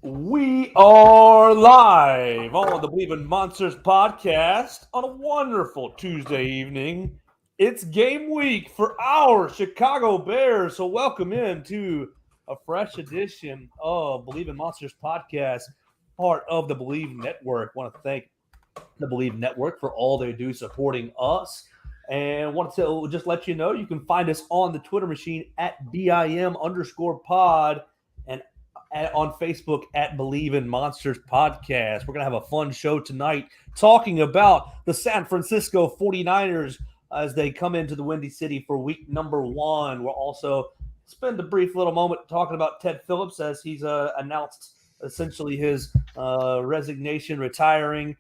We are live on the Believe in Monsters podcast on a wonderful Tuesday evening. It's game week for our Chicago Bears. So, welcome in to a fresh edition of Believe in Monsters podcast, part of the Believe Network. I want to thank the Believe Network for all they do supporting us. And wanted to just let you know you can find us on the Twitter machine at BIM_pod and on Facebook at Believe in Monsters Podcast. We're going to have a fun show tonight talking about the San Francisco 49ers as they come into the Windy City for week number 1. We'll also spend a brief little moment talking about Ted Phillips as he's announced essentially his resignation, retiring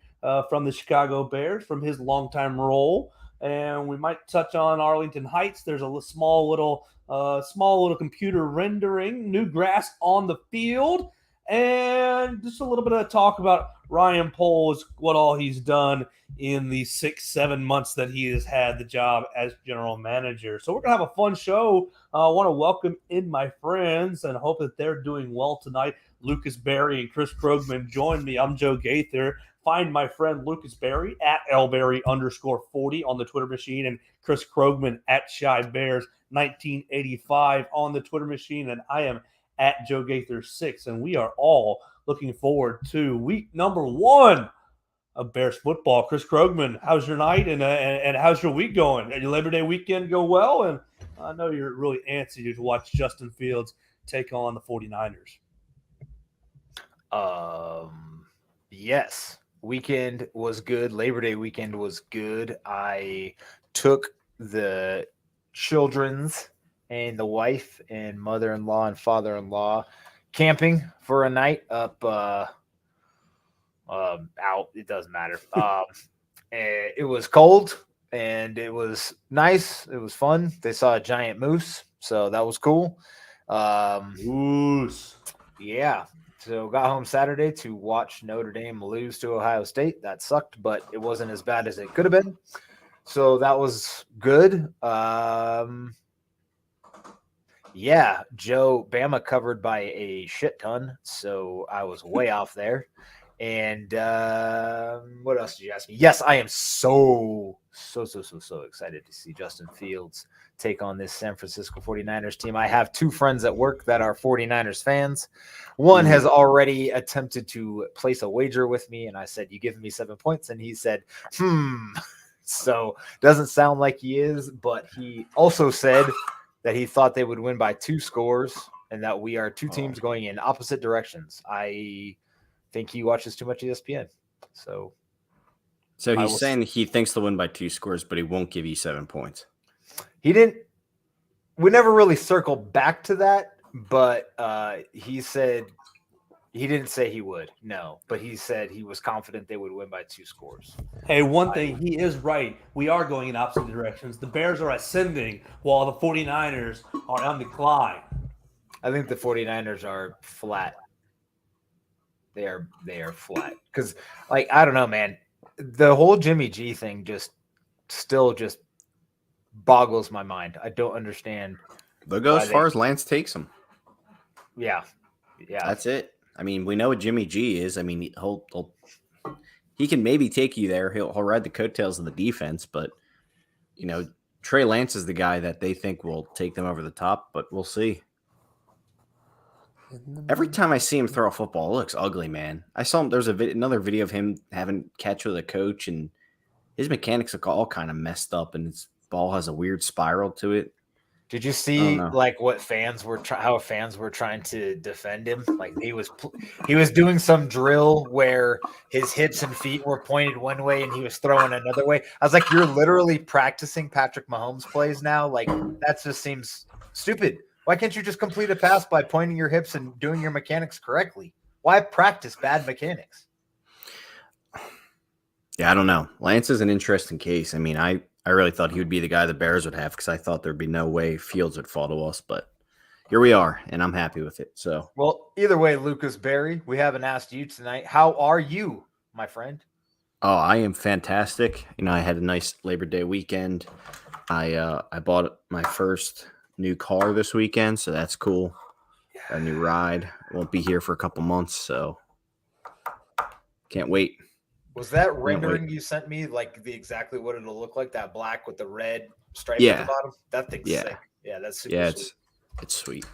from the Chicago Bears from his longtime role. And we might touch on Arlington Heights. There's a small little computer rendering, new grass on the field, and just a little bit of talk about Ryan Poles, what all he's done in the 6-7 months that he has had the job as general manager. So we're going to have a fun show. I want to welcome in my friends and hope that they're doing well tonight. Lucas Berry and Chris Krogman join me. I'm Joe Gaither. Find my friend Lucas Berry at lberry_40 on the Twitter machine and Chris Krogman at Shy Bears 1985 on the Twitter machine. And I am at Joe Gaither 6. And we are all looking forward to week number 1 of Bears football. Chris Krogman, how's your night and how's your week going? Did your Labor Day weekend go well? And I know you're really antsy to watch Justin Fields take on the 49ers. Yes. Weekend was good. Labor Day weekend was good. I took the children's and the wife and mother-in-law and father-in-law camping for a night up out. It doesn't matter. It was cold and it was nice. It was fun. They saw a giant moose, so that was cool. Moose. Yeah. So got home Saturday to watch Notre Dame lose to Ohio State. That sucked, but it wasn't as bad as it could have been. So that was good. Yeah, Joe, Bama covered by a shit ton, so I was way off there. And what else did you ask me? Yes, I am so excited to see Justin Fields take on this San Francisco 49ers team. I have 2 friends at work that are 49ers fans. One has already attempted to place a wager with me, and I said, "You give me 7 points," and he said, So doesn't sound like he is, but he also said that he thought they would win by 2 scores and that we are 2 teams going in opposite directions. I think he watches too much ESPN. So he's saying he thinks they'll win by 2 scores, but he won't give you 7 points. He didn't. We never really circled back to that, but he said he didn't say he would. No, but he said he was confident they would win by 2 scores. Hey, one thing, he is right. We are going in opposite directions. The Bears are ascending while the 49ers are on decline. I think the 49ers are flat. They are flat. Because, I don't know, man. The whole Jimmy G thing still boggles my mind. I don't understand. They'll go as far as Lance takes them. Yeah. That's it. I mean, we know what Jimmy G is. I mean, he can maybe take you there. He'll ride the coattails of the defense, but Trey Lance is the guy that they think will take them over the top. But we'll see. Every time I see him throw a football, it looks ugly, man. I saw him. There's another video of him having catch with a coach, and his mechanics look all kind of messed up, and his ball has a weird spiral to it. Did you see what fans were how fans were trying to defend him? Like he was doing some drill where his hips and feet were pointed one way and he was throwing another way. I was like, you're literally practicing Patrick Mahomes plays now. Like that just seems stupid. Why can't you just complete a pass by pointing your hips and doing your mechanics correctly? Why practice bad mechanics? Yeah, I don't know. Lance is an interesting case. I mean, I really thought he would be the guy the Bears would have because I thought there'd be no way Fields would fall to us, but here we are, and I'm happy with it. So, well, either way, Lucas Berry, we haven't asked you tonight. How are you, my friend? Oh, I am fantastic. I had a nice Labor Day weekend. I bought my first new car this weekend, so that's cool. A new ride. won't be here for a couple months, so can't wait. Was that wait. rendering you sent me like exactly what it'll look like? That black with the red stripe at Yeah. the bottom. That thing's Yeah. sick. Yeah, that's super Yeah, sweet. it's sweet.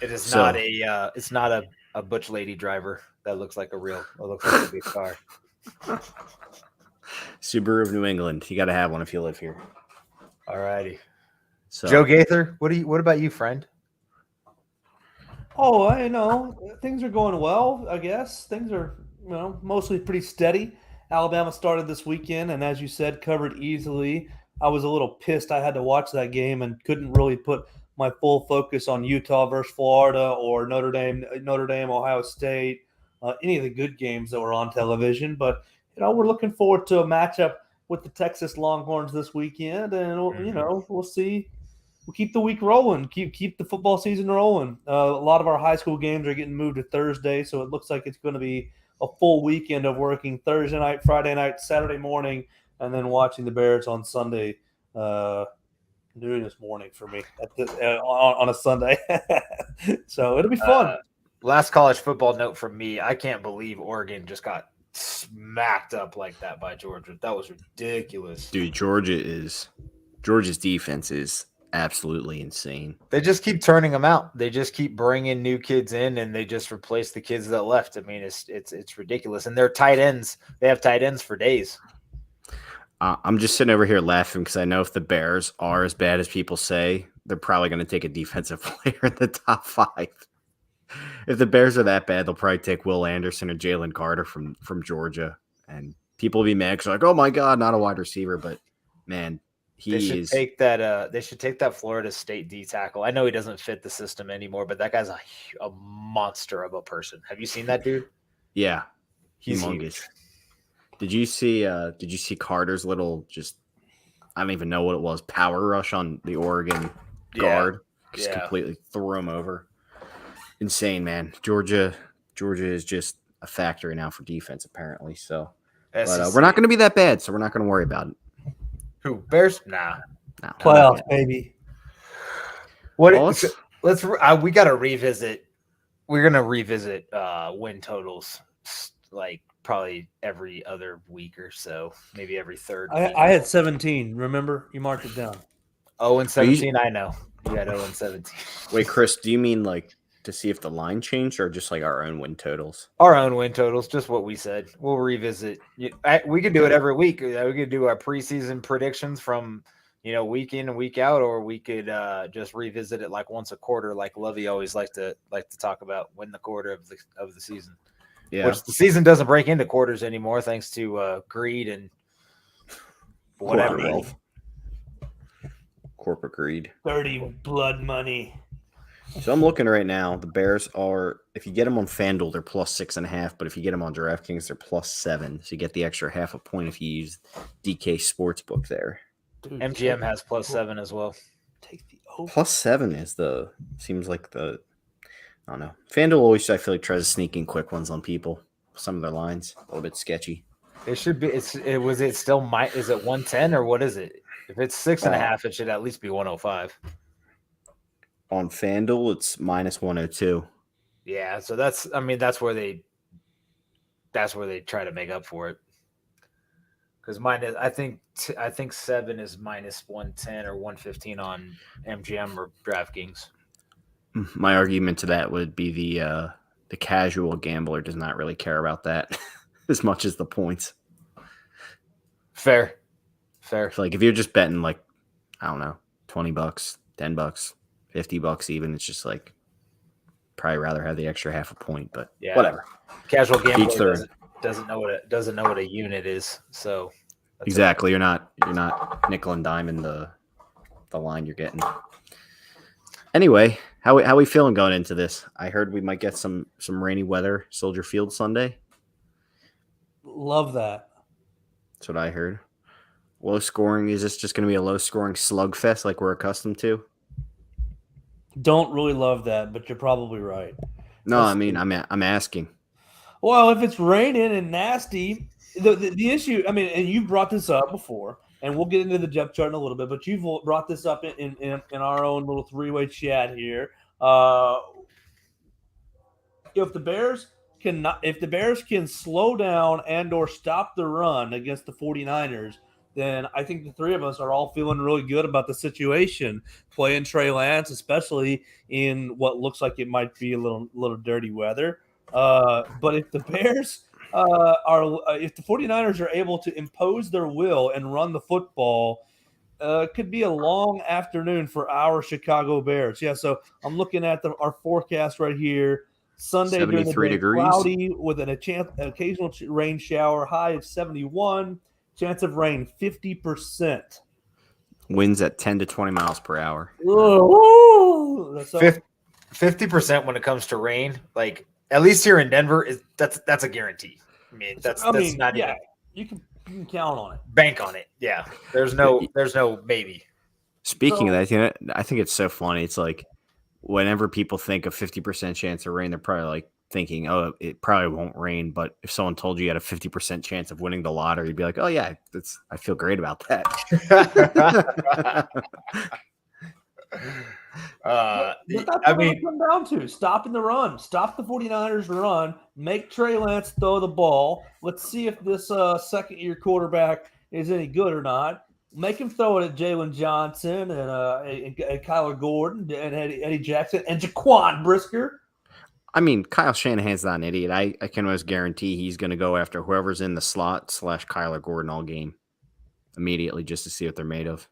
It is So- not a. It's not a butch lady driver that looks like a real. It looks like a big car. Subaru of New England. You got to have one if you live here. Alrighty. So Joe Gaither, what about you, friend? Oh, I know things are going well. I guess things are mostly pretty steady. Alabama started this weekend, and as you said, covered easily. I was a little pissed. I had to watch that game and couldn't really put my full focus on Utah versus Florida or Notre Dame, Ohio State, any of the good games that were on television. But we're looking forward to a matchup with the Texas Longhorns this weekend, and we'll see. We'll keep the week rolling. Keep the football season rolling. A lot of our high school games are getting moved to Thursday, so it looks like it's going to be a full weekend of working Thursday night, Friday night, Saturday morning, and then watching the Bears on Sunday. Noon this morning for me on a Sunday. So it'll be fun. Last college football note from me. I can't believe Oregon just got smacked up like that by Georgia. That was ridiculous. dude, Georgia's defense is absolutely insane. They just keep turning them out. They just keep bringing new kids in, and they just replace the kids that left. I mean, it's ridiculous. And their tight ends, they have tight ends for days. I'm just sitting over here laughing because I know if the Bears are as bad as people say, they're probably going to take a defensive player in the top 5. If the Bears are that bad, they'll probably take Will Anderson or Jalen Carter from Georgia, and people will be mad because they're like, "Oh my God, not a wide receiver!" But man, They should take that. They should take that Florida State D tackle. I know he doesn't fit the system anymore, but that guy's a monster of a person. Have you seen that dude? Yeah, He's humongous. huge. Did you see Carter's little I don't even know what it was, power rush on the Oregon guard? Just completely threw him over. Insane, man. Georgia is just a factory now for defense, apparently. So, but we're not going to be that bad, so we're not going to worry about it. Who? Bears? Nah. No. Playoffs, baby. What? Well, Let's. We got to revisit. We're gonna revisit win totals like probably every other week or so, maybe every third. I had 17. Remember, you marked it down. 0-17. I know you had 0-17. Wait, Chris, do you mean like to see if the line changed or just like our own win totals? Our own win totals, just what we said. We'll revisit. We could do it every week. We could do our preseason predictions from week in and week out, or we could just revisit it like once a quarter, like Lovey always like to talk about, win the quarter of the season. Yeah, Which the season doesn't break into quarters anymore, thanks to greed and whatever. Corporate greed. Dirty blood money. So I'm looking right now. The Bears are, if you get them on FanDuel, they're plus 6.5. But if you get them on DraftKings, they're plus 7. So you get the extra half a point if you use DK Sportsbook there. Dude, MGM has plus 7 as well. Take the over. Plus 7 seems like I don't know. FanDuel always, I feel like, tries to sneak in quick ones on people. Some of their lines, a little bit sketchy. It should be. Is it still is it 110 or what is it? If it's 6.5, it should at least be 105. On FanDuel, it's minus 102. Yeah, so that's where they try to make up for it. Because I think 7 is minus 110 or 115 on MGM or DraftKings. My argument to that would be the casual gambler does not really care about that as much as the points. Fair. So like if you're just betting like, I don't know, $20, $10, $50 even, it's just like probably rather have the extra half a point, but yeah, whatever. Casual gambler doesn't know what a unit is. So exactly, you're not nickel and diming the line you're getting. Anyway, how we feeling going into this? I heard we might get some rainy weather, Soldier Field Sunday. Love that. That's what I heard. Low scoring. Is this just going to be a low scoring slugfest like we're accustomed to? Don't really love that, but you're probably right. No, I mean I'm asking. Well, if it's raining and nasty, the issue. I mean, and you brought this up before, and we'll get into the depth chart in a little bit. But you've brought this up in our own little three-way chat here. if the Bears can slow down and or stop the run against the 49ers, then I think the three of us are all feeling really good about the situation. Playing Trey Lance, especially in what looks like it might be a little dirty weather. But if the Bears if the 49ers are able to impose their will and run the football, could be a long afternoon for our Chicago Bears. Yeah, so I'm looking at our forecast right here. Sunday during the 73 day, degrees. cloudy with an occasional rain shower, high of 71, chance of rain 50%. Winds at 10 to 20 miles per hour. Ooh, so, 50% when it comes to rain, like at least here in Denver, that's a guarantee. I mean, that's not even you can count on it. Bank on it. Yeah. There's no maybe. Speaking of that, I think it's so funny. It's like whenever people think of 50% chance of rain, they're probably like thinking, oh, it probably won't rain. But if someone told you had a 50% chance of winning the lottery, you'd be like, oh yeah, I feel great about that. I mean, come down to stopping the run, stop the 49ers run, make Trey Lance throw the ball. Let's see if this second-year quarterback is any good or not. Make him throw it at Jalen Johnson and Kyler Gordon and Eddie Jackson and Jaquan Brisker. I mean, Kyle Shanahan's not an idiot. I can almost guarantee he's going to go after whoever's in the slot / Kyler Gordon all game immediately just to see what they're made of.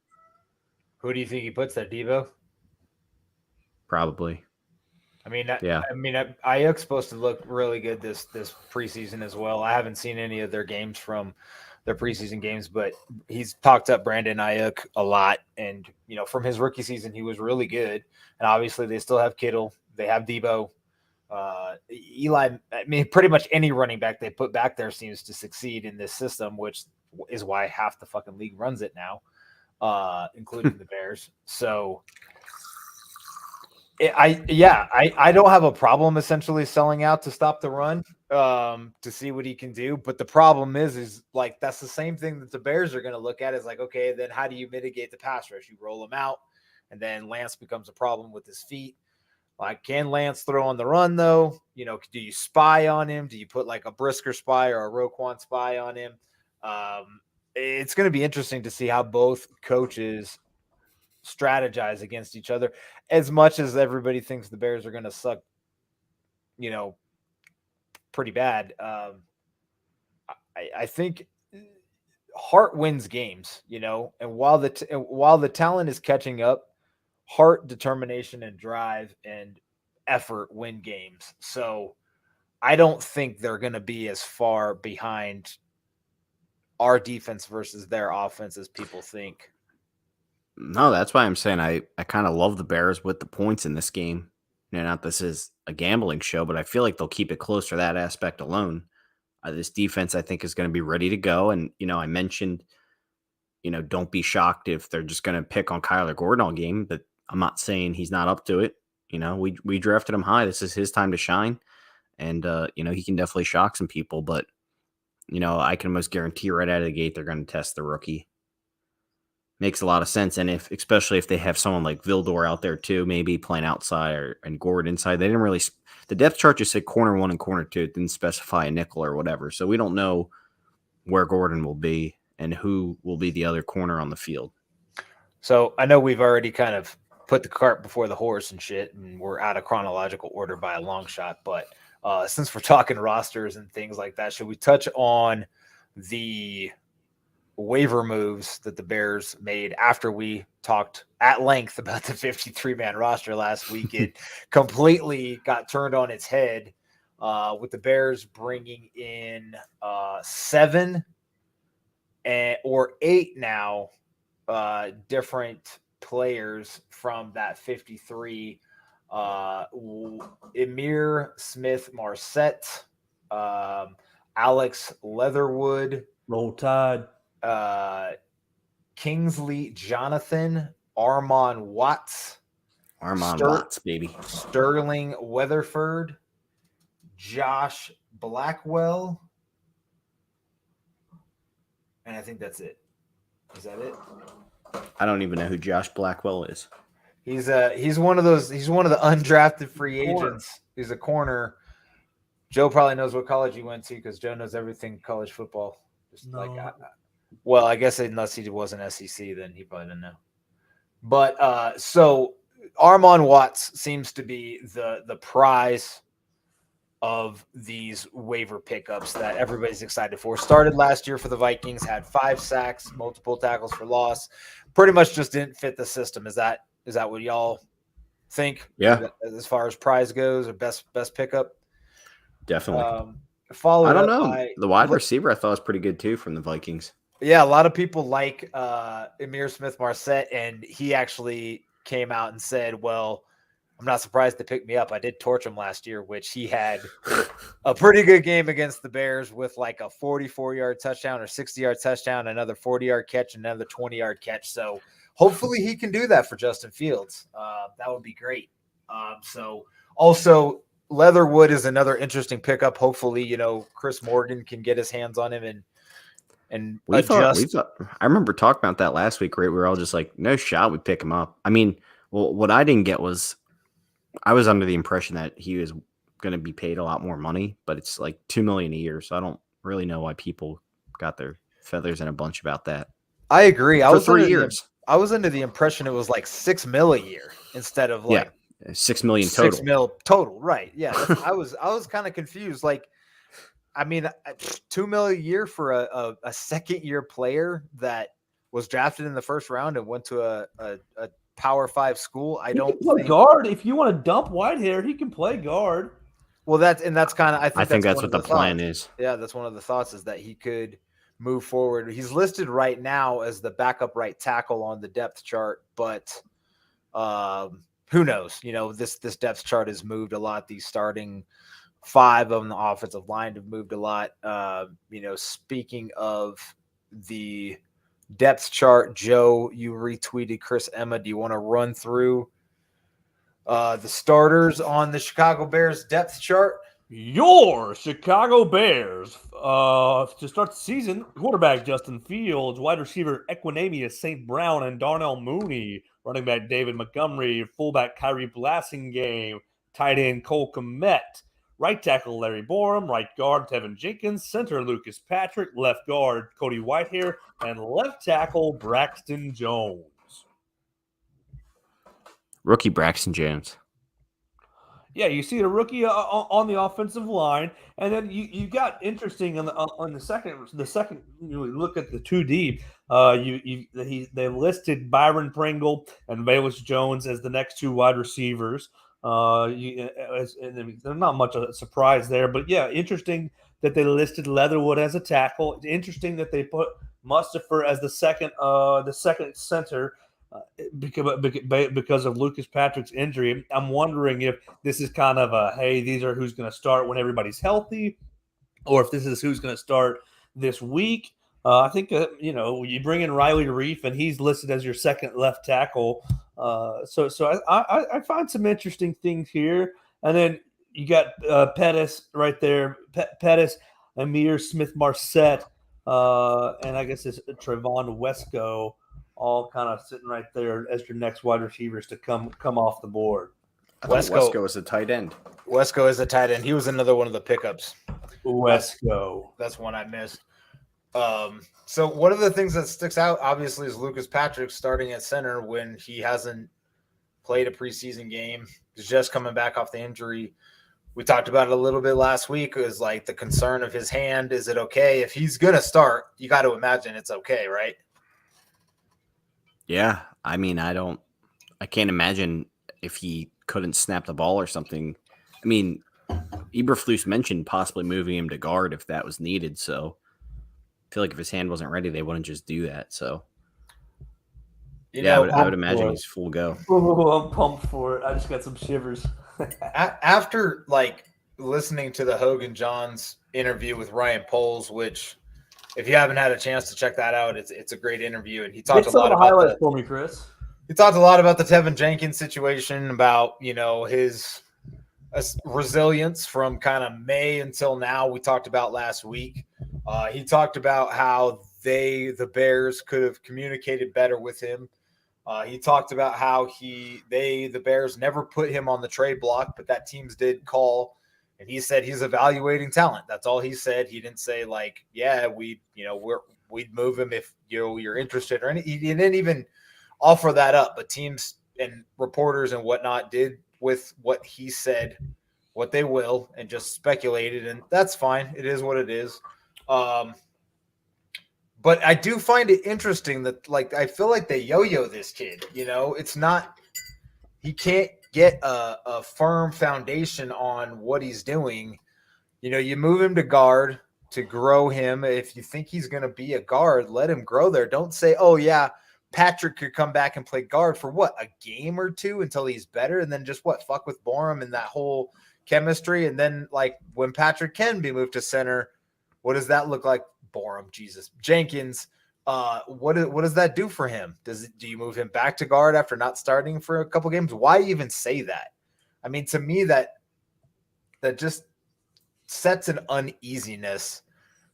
Who do you think he puts there, Devo? Probably. I mean, Ayuk's supposed to look really good this preseason as well. I haven't seen any of their games from their preseason games, but he's talked up Brandon Ayuk a lot. And, from his rookie season, he was really good. And obviously they still have Kittle. They have Debo. Eli, I mean, pretty much any running back they put back there seems to succeed in this system, which is why half the fucking league runs it now, including the Bears. So I don't have a problem essentially selling out to stop the run to see what he can do. But the problem is like that's the same thing that the Bears are going to look at is like, okay, then how do you mitigate the pass rush? You roll him out, and then Lance becomes a problem with his feet. Like, can Lance throw on the run though? Do you spy on him? Do you put like a Brisker spy or a Roquan spy on him? It's going to be interesting to see how both coaches strategize against each other. As much as everybody thinks the Bears are going to suck, pretty bad. I think heart wins games, and while the talent is catching up, heart, determination, and drive and effort win games. So I don't think they're going to be as far behind our defense versus their offense as people think. No, that's why I'm saying I kind of love the Bears with the points in this game. Not this is a gambling show, but I feel like they'll keep it close for that aspect alone. This defense, I think, is going to be ready to go. And, I mentioned, don't be shocked if they're just going to pick on Kyler Gordon all game, but I'm not saying he's not up to it. We drafted him high. This is his time to shine. And, he can definitely shock some people, but, I can almost guarantee right out of the gate, they're going to test the rookie. Makes a lot of sense. And especially if they have someone like Vildor out there too, maybe playing outside and Gordon inside, they didn't really, the depth chart just said corner 1 and corner 2. It didn't specify a nickel or whatever. So we don't know where Gordon will be and who will be the other corner on the field. So I know we've already kind of put the cart before the horse and shit, and we're out of chronological order by a long shot. But since we're talking rosters and things like that, should we touch on the waiver moves that the Bears made after we talked at length about the 53-man roster last week? It completely got turned on its head with the Bears bringing in 7 or 8 now different players from that 53. Emir Smith-Marset, Alex Leatherwood, Roll Tide, Kingsley Jonathan, Armon Watts, Watts, baby, Sterling Weatherford, Josh Blackwell, and I think that's it. Is that it? I don't even know who Josh Blackwell is. He's one of the undrafted free agents. He's a corner. Joe probably knows what college he went to because Joe knows everything college football. Just No. well, I guess unless he was an SEC, then he probably didn't know. But so Armon Watts seems to be the prize of these waiver pickups that everybody's excited for. Started last year for the Vikings, had 5 sacks, multiple tackles for loss. Pretty much just didn't fit the system. Is that what y'all think? Yeah. As far as prize goes, or best pickup? Definitely. Followed I don't up know. by The wide receiver I thought was pretty good too from the Vikings. Yeah, a lot of people like Emir Smith-Marset, and he actually came out and said, well, I'm not surprised they picked me up. I did torch him last year, which he had a pretty good game against the Bears with like a 44-yard touchdown or 60-yard touchdown, another 40-yard catch, another 20-yard catch. So hopefully he can do that for Justin Fields. That would be great. So also Leatherwood is another interesting pickup. Hopefully, Chris Morgan can get his hands on him and we adjust. thought, I remember talking about that last week, right? We were all just like, no shot we'd pick him up. I mean, well, what I didn't get was I was under the impression that he was going to be paid a lot more money, but it's like $2 million a year. So I don't really know why people got their feathers in a bunch about that. I agree. For 3 years. I was under the impression it was like $6 million a year instead of like $6 million total. $6 million total. Right. Yeah. I was kind of confused. Like, I mean, $2 million a year for a second-year player that was drafted in the first round and went to a Power 5 school. I don't play guard. If you want to dump Whitehair, he can play guard. Well, that's kind of I think that's what the plan is. Yeah, that's one of the thoughts is that he could move forward. He's listed right now as the backup right tackle on the depth chart, but who knows? This depth chart has moved a lot. These starting 5 on the offensive line have moved a lot. Speaking of the depth chart, Joe, you retweeted Chris Emma. Do you want to run through the starters on the Chicago Bears depth chart? Your Chicago Bears to start the season: quarterback Justin Fields, wide receiver Equanimeous St. Brown and Darnell Mooney, running back David Montgomery, fullback Kyrie Blasingame, tight end Cole Kmet, right tackle Larry Borum, right guard Tevin Jenkins, center Lucas Patrick, left guard Cody Whitehair, and left tackle Braxton Jones. Rookie Braxton Jones. Yeah, you see a rookie on the offensive line, and then you got interesting on the second. You look at the 2 deep. They listed Byron Pringle and Velus Jones as the next 2 wide receivers. There's not much of a surprise there, but yeah, interesting that they listed Leatherwood as a tackle. It's interesting that they put Mustipher as the second center. Because of Lucas Patrick's injury. I'm wondering if this is kind of a, hey, these are who's going to start when everybody's healthy, or if this is who's going to start this week. I think, you bring in Riley Reef, and he's listed as your second left tackle. So I find some interesting things here. And then you got Pettis right there. Pettis, Emir Smith-Marset, and I guess it's Trevon Wesco, all kind of sitting right there as your next wide receivers to come off the board. Wesco is a tight end. Wesco is a tight end. He was another one of the pickups. Wesco. That's one I missed. So one of the things that sticks out, obviously, is Lucas Patrick starting at center when he hasn't played a preseason game. He's just coming back off the injury. We talked about it a little bit last week. It was like the concern of his hand. Is it okay? If he's going to start, you got to imagine it's okay, right? Yeah, I mean, I can't imagine if he couldn't snap the ball or something. I mean, Eberflus mentioned possibly moving him to guard if that was needed. So I feel like if his hand wasn't ready, they wouldn't just do that. So I would imagine he's full go. Oh, I'm pumped for it. I just got some shivers. After listening to the Hogan Johns interview with Ryan Poles, which, if you haven't had a chance to check that out, it's a great interview, and he talked a lot about highlights for me, Chris. He talked a lot about the Tevin Jenkins situation, about his resilience from kind of May until now. We talked about last week. He talked about how the Bears could have communicated better with him. He talked about how the Bears never put him on the trade block, but that teams did call And he said he's evaluating talent. That's all he said. He didn't say like, yeah, we'd move him if you're interested or any. He didn't even offer that up. But teams and reporters and whatnot did with what he said what they will and just speculated, and that's fine. It is what it is. But I do find it interesting that like I feel like they yo-yo this kid. It's not he can't get a firm foundation on what he's doing. You move him to guard to grow him. If you think he's going to be a guard, let him grow there. Don't say, oh yeah, Patrick could come back and play guard for what, a game or two until he's better, and then just fuck with Borum and that whole chemistry. And then like when Patrick can be moved to center, what does that look like? Borum, Jesus, Jenkins. What does that do for him? Do you move him back to guard after not starting for a couple games? Why even say that? I mean, to me, that just sets an uneasiness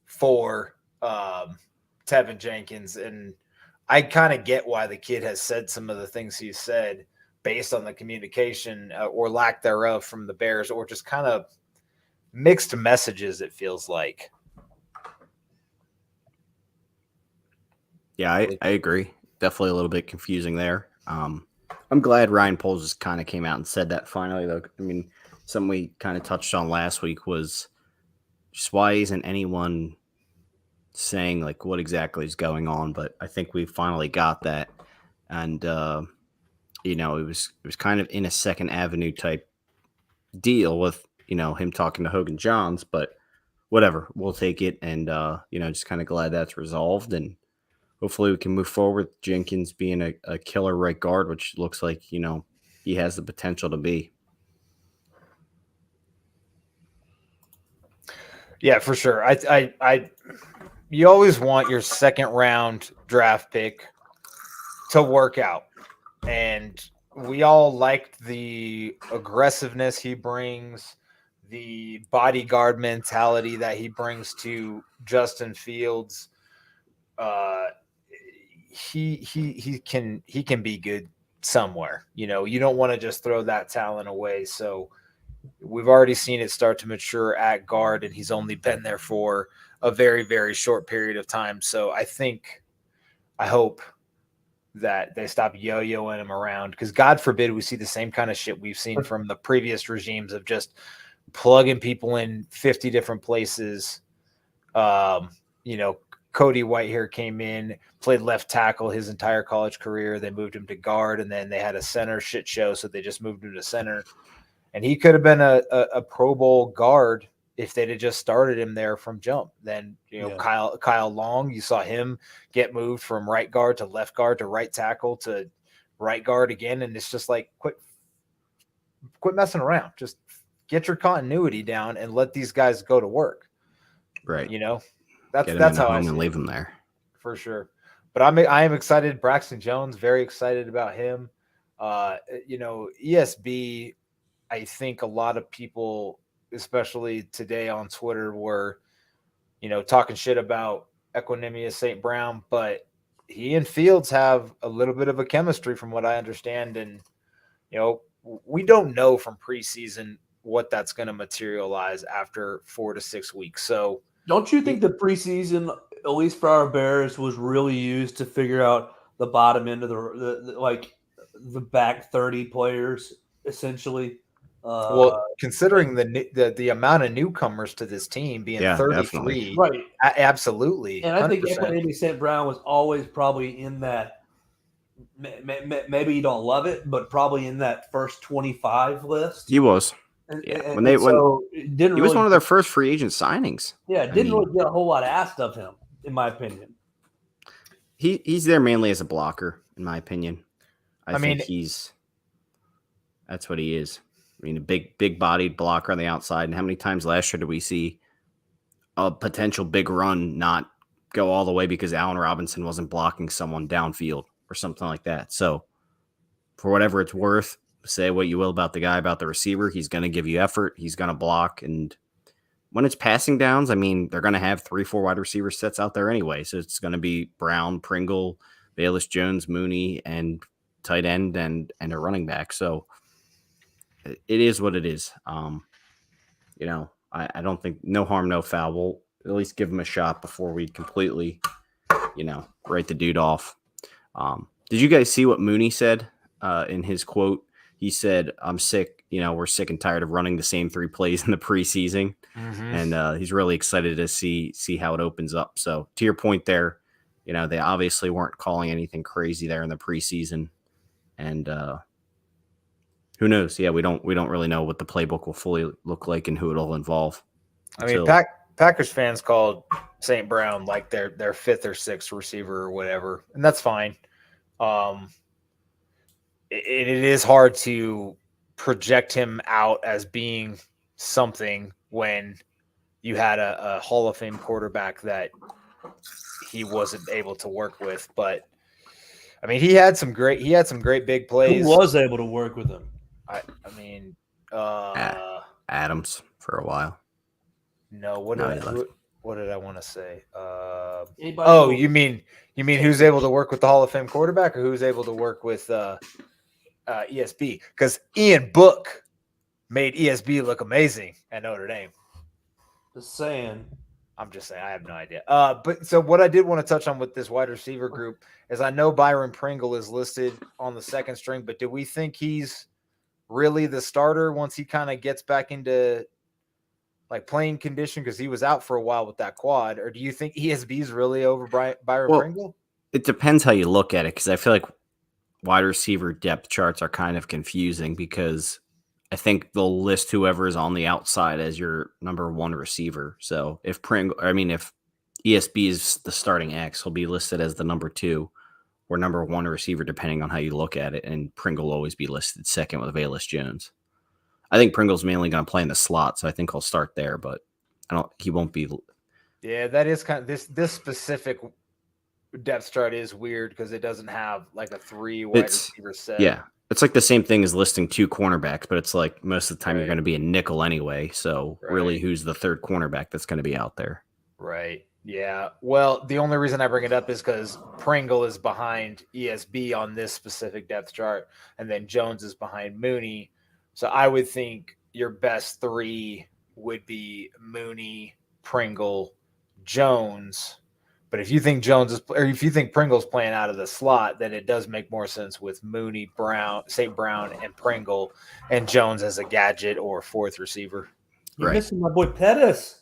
for Tevin Jenkins, and I kind of get why the kid has said some of the things he said based on the communication or lack thereof from the Bears, or just kind of mixed messages, it feels like. Yeah, I agree. Definitely a little bit confusing there. I'm glad Ryan Poles just kind of came out and said that finally, though. I mean, something we kind of touched on last week was just why isn't anyone saying like what exactly is going on? But I think we finally got that. And, it was kind of in a Second Avenue type deal with, him talking to Hogan Johns, but whatever, we'll take it. And, just kind of glad that's resolved. And hopefully we can move forward with Jenkins being a killer right guard, which looks like, he has the potential to be. Yeah, for sure. You always want your second round draft pick to work out. And we all liked the aggressiveness he brings, the bodyguard mentality that he brings to Justin Fields. He can be good somewhere. You don't want to just throw that talent away. So we've already seen it start to mature at guard, and he's only been there for a very, very short period of time. So I hope that they stop yo-yoing him around, because God forbid we see the same kind of shit we've seen from the previous regimes of just plugging people in 50 different places. Cody Whitehair came in, played left tackle his entire college career. They moved him to guard, and then they had a center shit show, so they just moved him to center. And he could have been a Pro Bowl guard if they'd have just started him there from jump. Then, Kyle Long, you saw him get moved from right guard to left guard to right tackle to right guard again. And it's just like, quit messing around. Just get your continuity down and let these guys go to work. Right. That's how I see and leave him there. For sure. But I am excited. Braxton Jones, very excited about him. ESB, I think a lot of people, especially today on Twitter, were, talking shit about Equanimeous St. Brown, but he and Fields have a little bit of a chemistry from what I understand. And, we don't know from preseason what that's going to materialize after 4 to 6 weeks. So don't you think the preseason, at least for our Bears, was really used to figure out the bottom end of the back 30 players, essentially? Considering the amount of newcomers to this team being 33, definitely. Right? Absolutely. And I think Equanimeous St. Brown was always probably in that. Maybe you don't love it, but probably in that first 25 list. He was. He was one of their first free agent signings. Yeah, didn't really get a whole lot asked of him, in my opinion. He's there mainly as a blocker, in my opinion. I think that's what he is. I mean, a big-bodied blocker on the outside. And how many times last year did we see a potential big run not go all the way because Allen Robinson wasn't blocking someone downfield or something like that? So, for whatever it's worth, say what you will about the guy, about the receiver, he's going to give you effort. He's going to block. And when it's passing downs, I mean, they're going to have 3-4 wide receiver sets out there anyway. So it's going to be Brown, Pringle, Bayless Jones, Mooney, and tight end and a running back. So it is what it is. I don't think no harm, no foul. We'll at least give him a shot before we completely, write the dude off. Did you guys see what Mooney said in his quote? He said, "I'm sick. We're sick and tired of running the same 3 plays in the preseason." And he's really excited to see how it opens up. So to your point there, they obviously weren't calling anything crazy there in the preseason, and who knows? Yeah, we don't really know what the playbook will fully look like and who it'll involve. I mean, Packers fans called St. Brown like their 5th or 6th receiver or whatever, and that's fine. It is hard to project him out as being something when you had a Hall of Fame quarterback that he wasn't able to work with. But I mean, he had some great big plays. Who was able to work with him? I mean, Adams for a while. No, what did I want to say? Anybody You mean who's able to work with the Hall of Fame quarterback, or who's able to work with ESB? Because Ian Book made ESB look amazing at Notre Dame. Just saying. I'm just saying, I have no idea. But so what I did want to touch on with this wide receiver group is I know Byron Pringle is listed on the 2nd string, but do we think he's really the starter once he kind of gets back into like playing condition, because he was out for a while with that quad? Or do you think ESB is really over Byron Pringle? It depends how you look at it, because I feel like wide receiver depth charts are kind of confusing, because I think they'll list whoever is on the outside as your number 1 receiver. So if ESB is the starting X, he'll be listed as the number 2 or number 1 receiver, depending on how you look at it. And Pringle will always be listed second with Velus Jones. I think Pringle's mainly going to play in the slot, so I think he'll start there, but he won't be. Yeah, that is kind of this specific depth chart is weird because it doesn't have like a 3 wide receiver set. Yeah. It's like the same thing as listing 2 cornerbacks, but it's like most of the time you're going to be a nickel anyway. So really, who's the 3rd cornerback that's going to be out there? Right. Yeah. Well, the only reason I bring it up is because Pringle is behind ESB on this specific depth chart, and then Jones is behind Mooney. So I would think your best 3 would be Mooney, Pringle, Jones. But if you think if you think Pringle's playing out of the slot, then it does make more sense with Mooney, St. Brown, and Pringle, and Jones as a gadget or 4th receiver. You're missing my boy Pettis.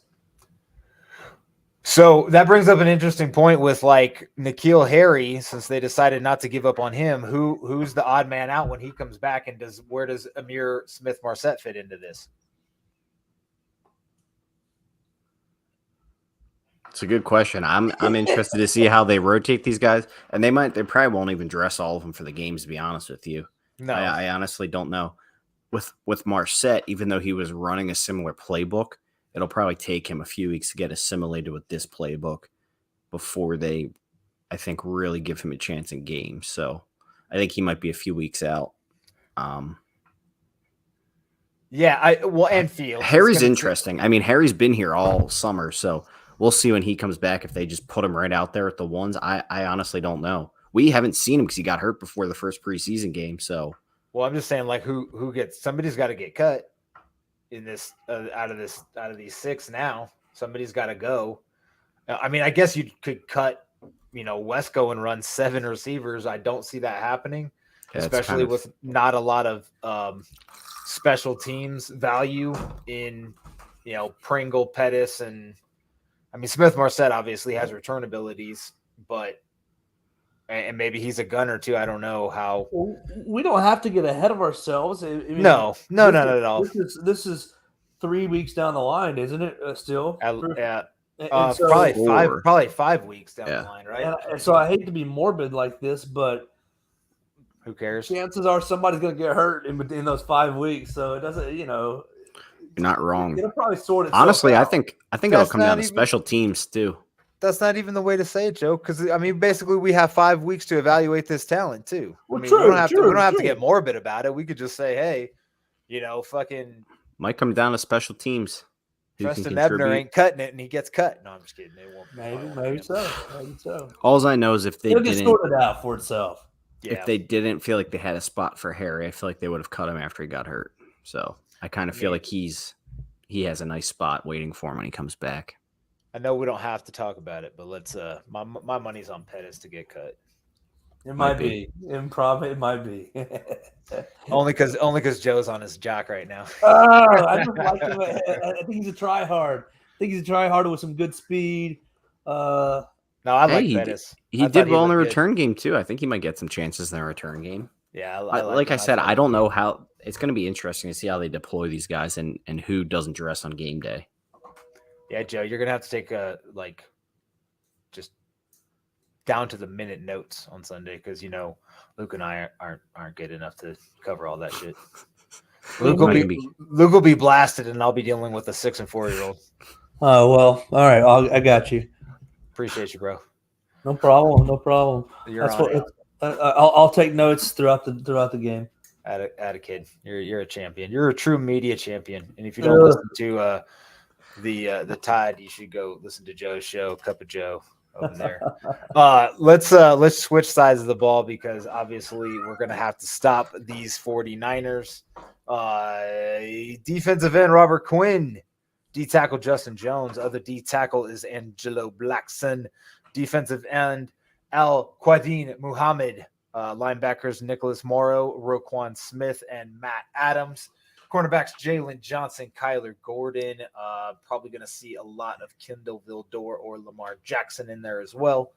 So that brings up an interesting point with like N'Keal Harry, since they decided not to give up on him. Who's the odd man out when he comes back, and where does Amir Smith-Marset fit into this? It's a good question. I'm interested to see how they rotate these guys, and they probably won't even dress all of them for the games, to be honest with you. No, I honestly don't know. With Marset, even though he was running a similar playbook, it'll probably take him a few weeks to get assimilated with this playbook before they, I think, really give him a chance in games. So I think he might be a few weeks out. And Fields. Harry's interesting. I mean, Harry's been here all summer, so we'll see when he comes back if they just put him right out there at the 1s. I honestly don't know. We haven't seen him because he got hurt before the first preseason game. So, well, I'm just saying, like, somebody's got to get cut in this out of these 6 now. Somebody's got to go. I mean, I guess you could cut, Wesco and run 7 receivers. I don't see that happening, especially with not a lot of special teams value in, Pringle, Pettis, and I mean, Smith-Marset obviously has return abilities, and maybe he's a gunner too. I don't know how. We don't have to get ahead of ourselves. No, not at all. This is 3 weeks down the line, isn't it? Still, probably 5 weeks down the line, right? And so I hate to be morbid like this, but who cares? Chances are somebody's going to get hurt in those 5 weeks, so it doesn't. You're not wrong. It'll probably sort itself Honestly, out. I think it'll come down to special teams too. That's not even the way to say it, Joe. Because I mean, basically, we have 5 weeks to evaluate this talent too. Well, I mean, true, we don't have true. to get morbid about it. We could just say, hey, fucking might come down to special teams. Preston Ebner ain't cutting it, and he gets cut. No, I'm just kidding. They won't. Maybe so. All I know is if they it'll didn't get sorted out for itself. Yeah. If they didn't feel like they had a spot for Harry, I feel like they would have cut him after he got hurt. So I kind of feel like he's he has a nice spot waiting for him when he comes back. I know we don't have to talk about it, but let's. My money's on Pettis to get cut. It Might might be. Improv. It might be. Only because Joe's on his jock right now. Oh, I just like him. I think he's a try hard. I think he's a try hard with some good speed. No, I Hey, like he Pettis. He I did thought well in the looked good. return game too. I think he might get some chances in the return game. Yeah, Like I him. said, thought- I don't know how it's going to be interesting to see how they deploy these guys and who doesn't dress on game day. Yeah, Joe, you're gonna have to take just down to the minute notes on Sunday because Luke and I aren't good enough to cover all that shit. Luke will be blasted, and I'll be dealing with a 6 and 4-year-old. Oh well, all right. I got you. Appreciate you, bro. No problem. No problem. You're That's on what. it. I'll take notes throughout the game. At a kid, you're a champion. You're a true media champion. And if you don't listen to the Tide, you should go listen to Joe's show, Cup of Joe, over there. Let's switch sides of the ball because obviously we're gonna have to stop these 49ers. Defensive end Robert Quinn, D tackle Justin Jones, other D tackle is Angelo Blackson, defensive end Al Quadin Muhammad, linebackers Nicholas Morrow, Roquan Smith, and Matt Adams. Cornerbacks Jalen Johnson, Kyler Gordon. Probably going to see a lot of Kendall Vildor or Lamar Jackson in there as well.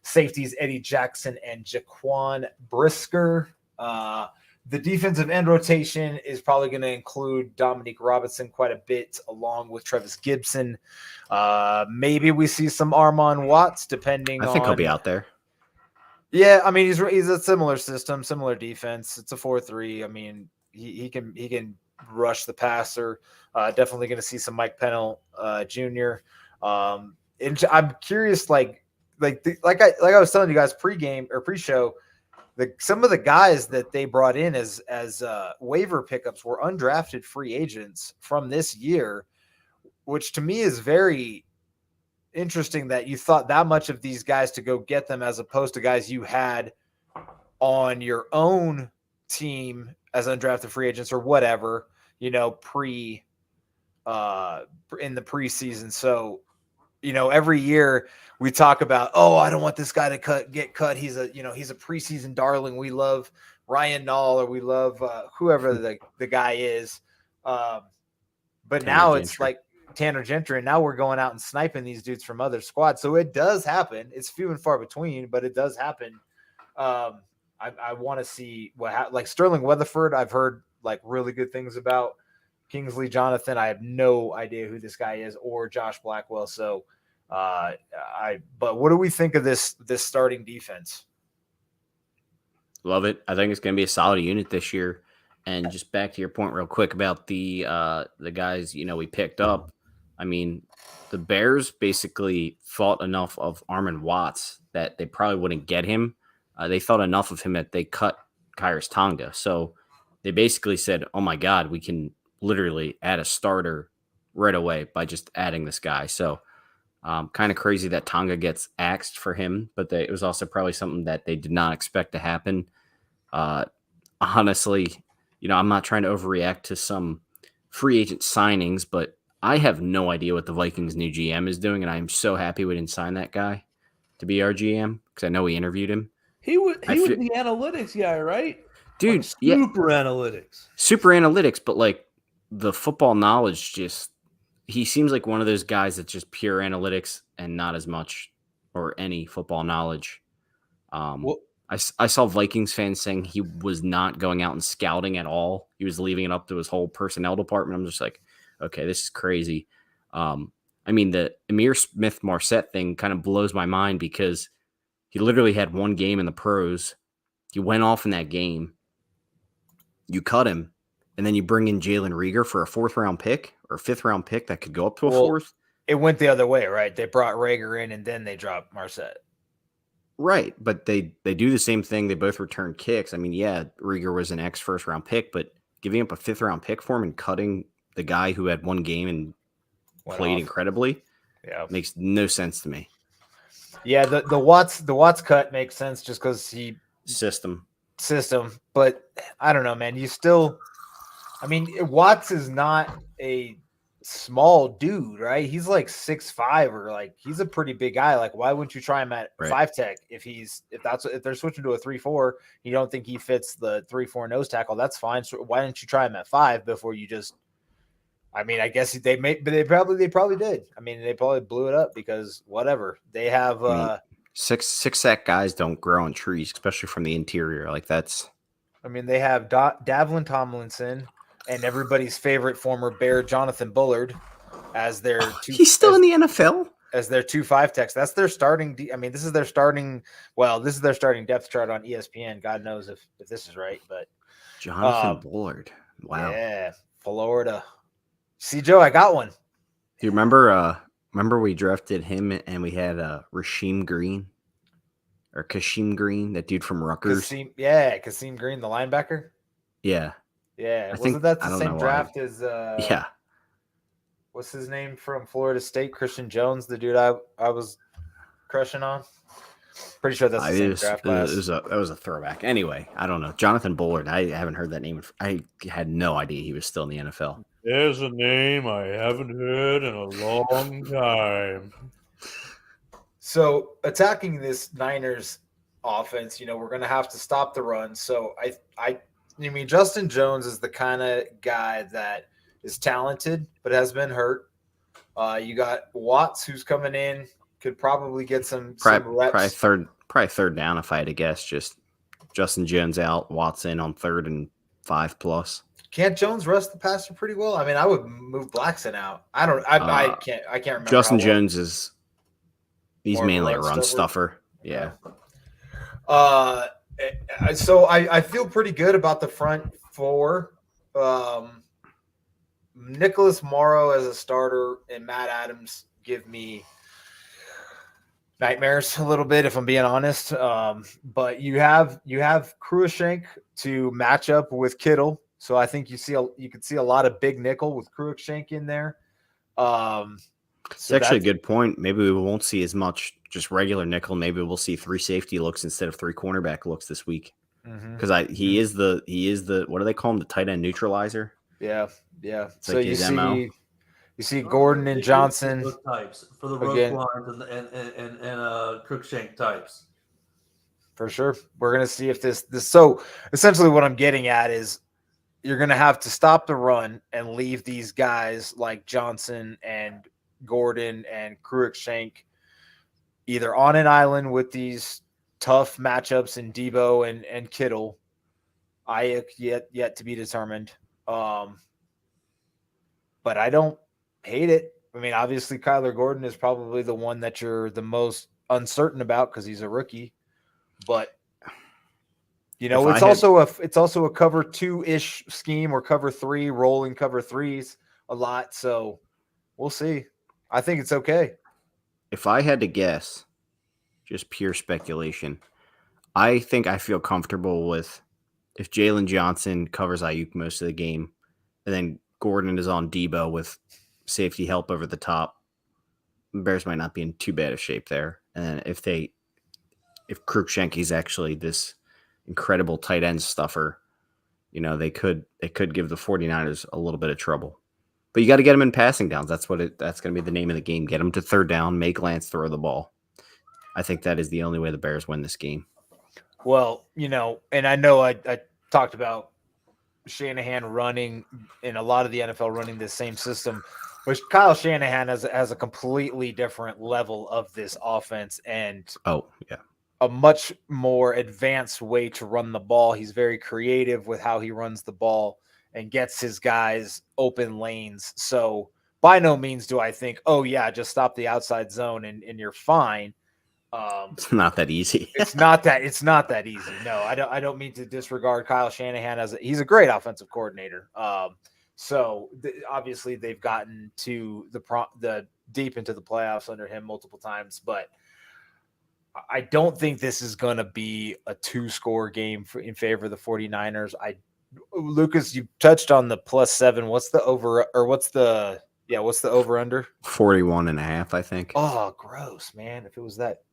Safeties Eddie Jackson and Jaquan Brisker. The defensive end rotation is probably going to include Dominique Robinson quite a bit, along with Travis Gibson. Maybe we see some Armon Watts, depending on. I think he'll be out there. Yeah, I mean he's a similar system, similar defense. It's a 4-3. I mean he can rush the passer. Definitely going to see some Mike Pennell Jr. And I'm curious, like I was telling you guys pregame or pre-show, some of the guys that they brought in as waiver pickups were undrafted free agents from this year, which to me is very interesting that you thought that much of these guys to go get them as opposed to guys you had on your own team as undrafted free agents or whatever, in the preseason. So, every year we talk about, oh, I don't want this guy to get cut. He's a preseason darling. We love Ryan Nall or we love whoever the guy is. But now it's like Tanner Gentry, and now we're going out and sniping these dudes from other squads. So it does happen. It's few and far between, but it does happen. I want to see like Sterling Weatherford. I've heard like really good things about. Kingsley Jonathan, I have no idea who this guy is, or Josh Blackwell. So, but what do we think of this starting defense? Love it. I think it's going to be a solid unit this year. And just back to your point real quick about the guys, we picked up. I mean, the Bears basically thought enough of Armon Watts that they probably wouldn't get him. They thought enough of him that they cut Khyiris Tonga. So they basically said, oh my God, we can literally add a starter right away by just adding this guy. So kind of crazy that Tonga gets axed for him, but it was also probably something that they did not expect to happen. Honestly, I'm not trying to overreact to some free agent signings, but I have no idea what the Vikings' new GM is doing, and I'm so happy we didn't sign that guy to be our GM because I know we interviewed him. He was the analytics guy, right? Dude, like super analytics. Super analytics, but like the football knowledge he seems like one of those guys that's just pure analytics and not as much or any football knowledge. I saw Vikings fans saying he was not going out and scouting at all. He was leaving it up to his whole personnel department. I'm just like, okay, this is crazy. I mean, the Amir Smith-Marset thing kind of blows my mind because he literally had one game in the pros. He went off in that game. You cut him, and then you bring in Jalen Reagor for a 4th-round pick or 5th-round pick that could go up to a 4th. It went the other way, right? They brought Reagor in, and then they dropped Marset. Right, but they do the same thing. They both return kicks. I mean, yeah, Reagor was an ex-first-round pick, but giving up a 5th-round pick for him and cutting the guy who had one game and played incredibly makes no sense to me. Yeah, the Watts cut makes sense just because he system, but I don't know, man. Watts is not a small dude, right? He's like 6'5", or like he's a pretty big guy. Like, why wouldn't you try him at Right. 5 tech if they're switching to a 3-4? You don't think he fits the 3-4 nose tackle? That's fine. So why didn't you try him at 5 before you just? I mean, I guess they probably did. I mean, they probably blew it up because whatever they have. I mean, six sack guys don't grow on trees, especially from the interior. Like that's. I mean, they have Davlin Tomlinson and everybody's favorite former Bear Jonathan Bullard as their He's still in the NFL as their 2-5 techs. That's their starting. I mean, this is their starting. Well, this is their starting depth chart on ESPN. God knows if this is right, but Jonathan Bullard. Wow. Yeah, Florida. See, Joe, I got one. Do you remember? Remember we drafted him and we had Rasheem Green or Kashim Green, that dude from Rutgers. Kasim Green, the linebacker. Yeah. Wasn't that the same draft as? Yeah. What's his name from Florida State? Christian Jones, the dude I was crushing on. Pretty sure that's the same draft class. That was a throwback. Anyway, I don't know. Jonathan Bullard. I haven't heard that name. I had no idea he was still in the NFL. There's a name I haven't heard in a long time. So attacking this Niners offense, we're going to have to stop the run. So I mean, Justin Jones is the kind of guy that is talented but has been hurt. You got Watts, who's coming in, could probably get some reps. Probably third down if I had to guess. Just Justin Jones out, Watts in on 3rd and 5+. Can't Jones rush the passer pretty well? I mean, I would move Blackson out. I can't remember. Justin Jones he's mainly a run stuffer. Yeah. So I feel pretty good about the front four. Nicholas Morrow as a starter and Matt Adams give me nightmares a little bit, if I'm being honest. But you have Cruikshank to match up with Kittle. So I think you could see a lot of big nickel with Cruikshank in there. It's actually a good point. Maybe we won't see as much just regular nickel. Maybe we'll see 3 safety looks instead of 3 cornerback looks this week. Because he is the what do they call him? The tight end neutralizer. Yeah. It's so like you see Gordon and Johnson types for the road lines and Cruikshank types. For sure. We're gonna see if this. So essentially, what I'm getting at is you're gonna have to stop the run and leave these guys like Johnson and Gordon and Cruikshank either on an island with these tough matchups in Debo and Kittle. Ayuk yet to be determined. But I don't hate it. I mean, obviously Kyler Gordon is probably the one that you're the most uncertain about because he's a rookie. But it's also a cover 2-ish scheme or cover 3, rolling cover 3s a lot. So we'll see. I think it's okay. If I had to guess, just pure speculation, I think I feel comfortable with if Jalen Johnson covers Ayuk most of the game, and then Gordon is on Debo with safety help over the top, the Bears might not be in too bad of shape there. And if Cruikshank is actually this incredible tight end stuffer, they could give the 49ers a little bit of trouble. But you got to get them in passing downs. That's going to be the name of the game. Get them to 3rd down, make Lance throw the ball. I think that is the only way the Bears win this game. Well, and I know I talked about Shanahan running in a lot of the NFL running the same system, which Kyle Shanahan has a completely different level of this offense and a much more advanced way to run the ball. He's very creative with how he runs the ball and gets his guys open lanes. So by no means do I think, just stop the outside zone and you're fine. It's not that easy. It's not that easy. No, I don't mean to disregard Kyle Shanahan he's a great offensive coordinator. So obviously they've gotten to the deep into the playoffs under him multiple times, but I don't think this is going to be a 2-score game in favor of the 49ers. Lucas, you touched on the +7. What's the over or what's the over under? 41.5, I think. Oh, gross, man.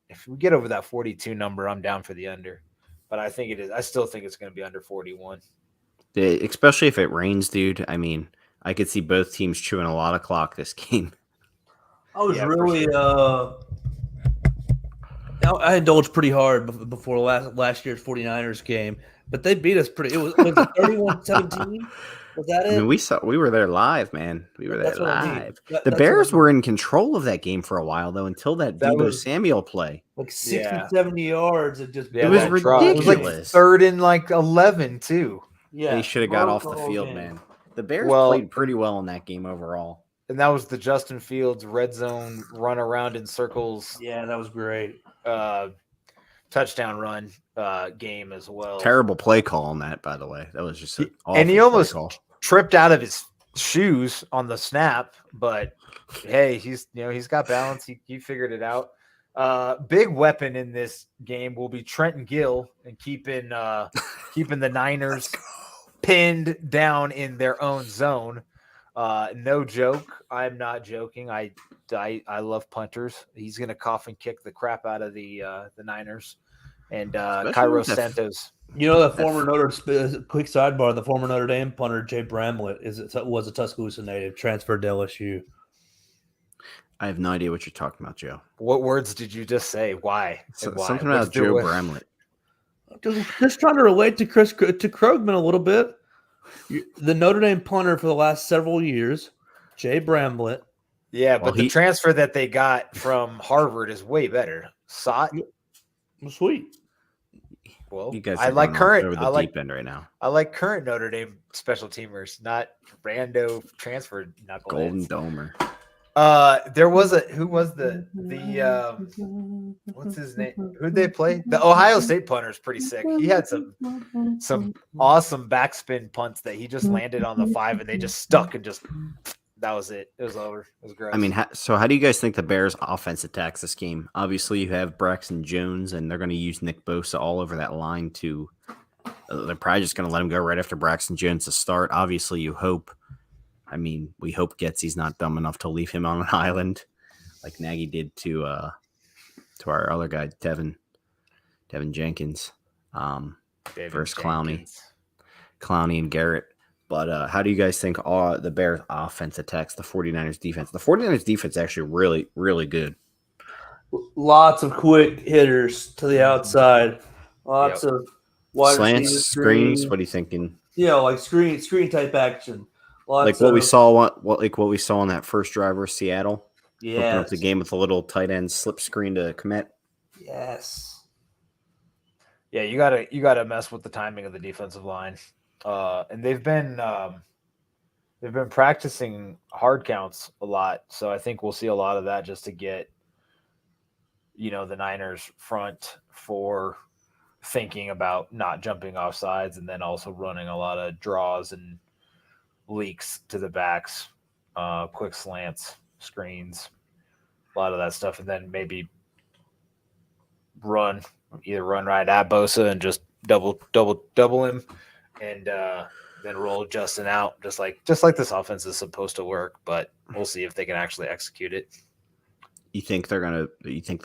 If we get over that 42 number, I'm down for the under. But I think it is. I still think it's going to be under 41. Especially if it rains, dude. I mean, I could see both teams chewing a lot of clock this game. I was Yeah, for really I indulged pretty hard before last year's 49ers game, but they beat us pretty. It was 31-17. Was that I it? mean, we were there live, man. We were there That's what I mean. live. That- The that's what I Bears mean. were in control of that game for a while, though, until that That Debo was- Samuel play. Like 60, Yeah. 70 yards. It just Yeah, was that draw. It was like ridiculous. 3rd and like 11 too. Yeah, They should have got broke off the whole field, game. man. The Bears Well- played pretty well in that game overall. And that was the Justin Fields red zone run around in circles Yeah, that was great. touchdown run game as well. Terrible play call on that, by the way. That was just an And he awful play almost call. tripped out of his shoes on the snap, but hey, he's got balance. He figured it out. Big weapon in this game will be Trenton Gill and keeping the Niners pinned down in their own zone. No joke. I'm not joking. I love punters. He's gonna cough and kick the crap out of the Niners. And Especially Cairo with that- Santos. You know, the former quick sidebar, the former Notre Dame punter Jay Bramlett was a Tuscaloosa native, transferred to LSU. I have no idea what you're talking about, Joe. What words did you just say? Why? And why? Something What's about the Joe way- Bramlett. Just trying to relate to Krogman a little bit. The Notre Dame punter for the last several years, Jay Bramlett. Yeah, Well, but the transfer that they got from Harvard is way better. Sot. Sweet. Well, You guys I are like going current. over the I like deep end right now. current Notre Dame special teamers, not rando transfer Golden knuckleheads. Domer. There was who was the what's his name? Who'd they play? The Ohio State punter is pretty sick. He had some awesome backspin punts that he just landed on the 5 and they just stuck and just that was it. It was over. It was gross. I mean, so how do you guys think the Bears' offense attacks this game? Obviously, you have Braxton Jones, and they're going to use Nick Bosa all over that line to. They're probably just going to let him go right after Braxton Jones to start. Obviously, you hope. I mean, we hope Getsy's not dumb enough to leave him on an island, like Nagy did to our other guy, Tevin Jenkins, David versus Jenkins. Clowney and Garrett. But how do you guys think the Bears' offense attacks the 49ers' defense? The 49ers' defense is actually really, really good. Lots of quick hitters to the outside. Lots of wide Slants, receiver screens. screen. What are you thinking? Yeah, like screen type action. Lots Like what we of- saw, what we saw on that first drive versus Seattle. Open Yeah. up the game with a little tight end slip screen to Kmet. Yes. Yeah, you gotta mess with the timing of the defensive line, and they've been practicing hard counts a lot. So I think we'll see a lot of that just to get, the Niners front for thinking about not jumping off sides and then also running a lot of draws and leaks to the backs, quick slants, screens, a lot of that stuff, and then maybe either run right at Bosa and just double him, and then roll Justin out, just like this offense is supposed to work. But we'll see if they can actually execute it. You think they'll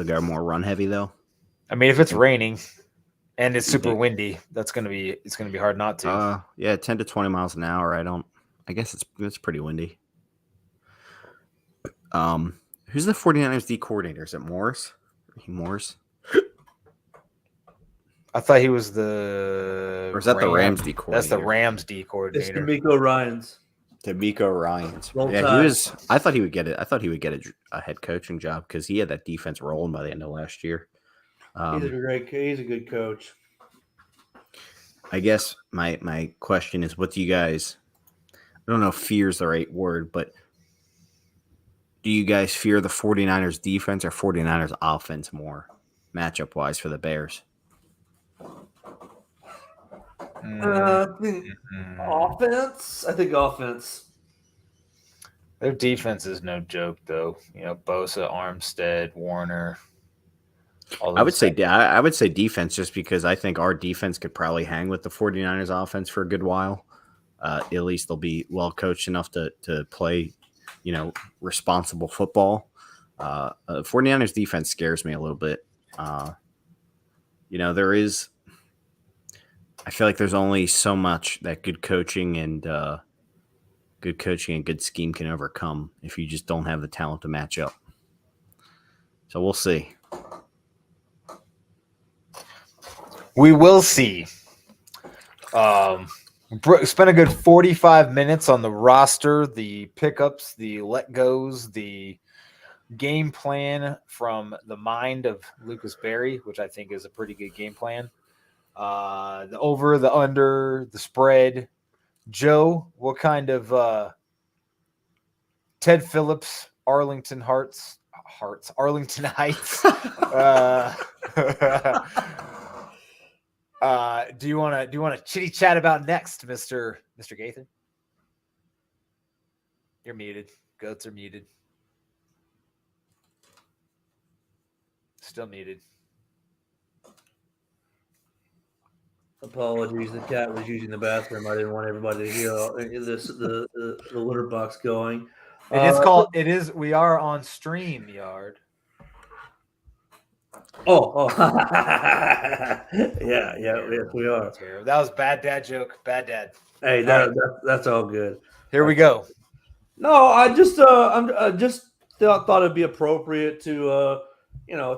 go more run heavy though? I mean, if it's raining and it's super windy, it's gonna be hard not to. Yeah, 10 to 20 miles an hour. I guess it's pretty windy. Who's the 49ers D coordinator? Is it Morris? Morris? I thought he was the. Or is that the Rams D coordinator? That's the Rams D It's coordinator. D'Amico Ryans. D'Amico Ryans. Roll Yeah, Tide. I thought he would get it. I thought he would get a head coaching job because he had that defense rolling by the end of last year. He's a good coach. I guess my question is, what do you guys? I don't know if fear is the right word, but do you guys fear the 49ers defense or 49ers offense more matchup wise for the Bears? I think offense. I think offense. Their defense is no joke, though. Bosa, Armstead, Warner. I would say defense just because I think our defense could probably hang with the 49ers offense for a good while. At least they'll be well coached enough to play, responsible football. 49ers defense scares me a little bit. I feel like there's only so much that good coaching and good coaching and good scheme can overcome if you just don't have the talent to match up. So we'll see. We will see. Spent a good 45 minutes on the roster, the pickups, the let goes, the game plan from the mind of Lucas Berry, which I think is a pretty good game plan. The over, the under, the spread. Joe, what kind of Ted Phillips, Arlington Heights? Do you want to chitty chat about next, Mr. Gaither? You're muted. Goats are muted. Still muted. Apologies, the cat was using the bathroom. I didn't want everybody to hear the litter box going. We are on StreamYard. Oh. yeah, yes, we are. That was bad dad joke. Bad dad. Hey, that's all good. Here we go. No, I just thought it'd be appropriate to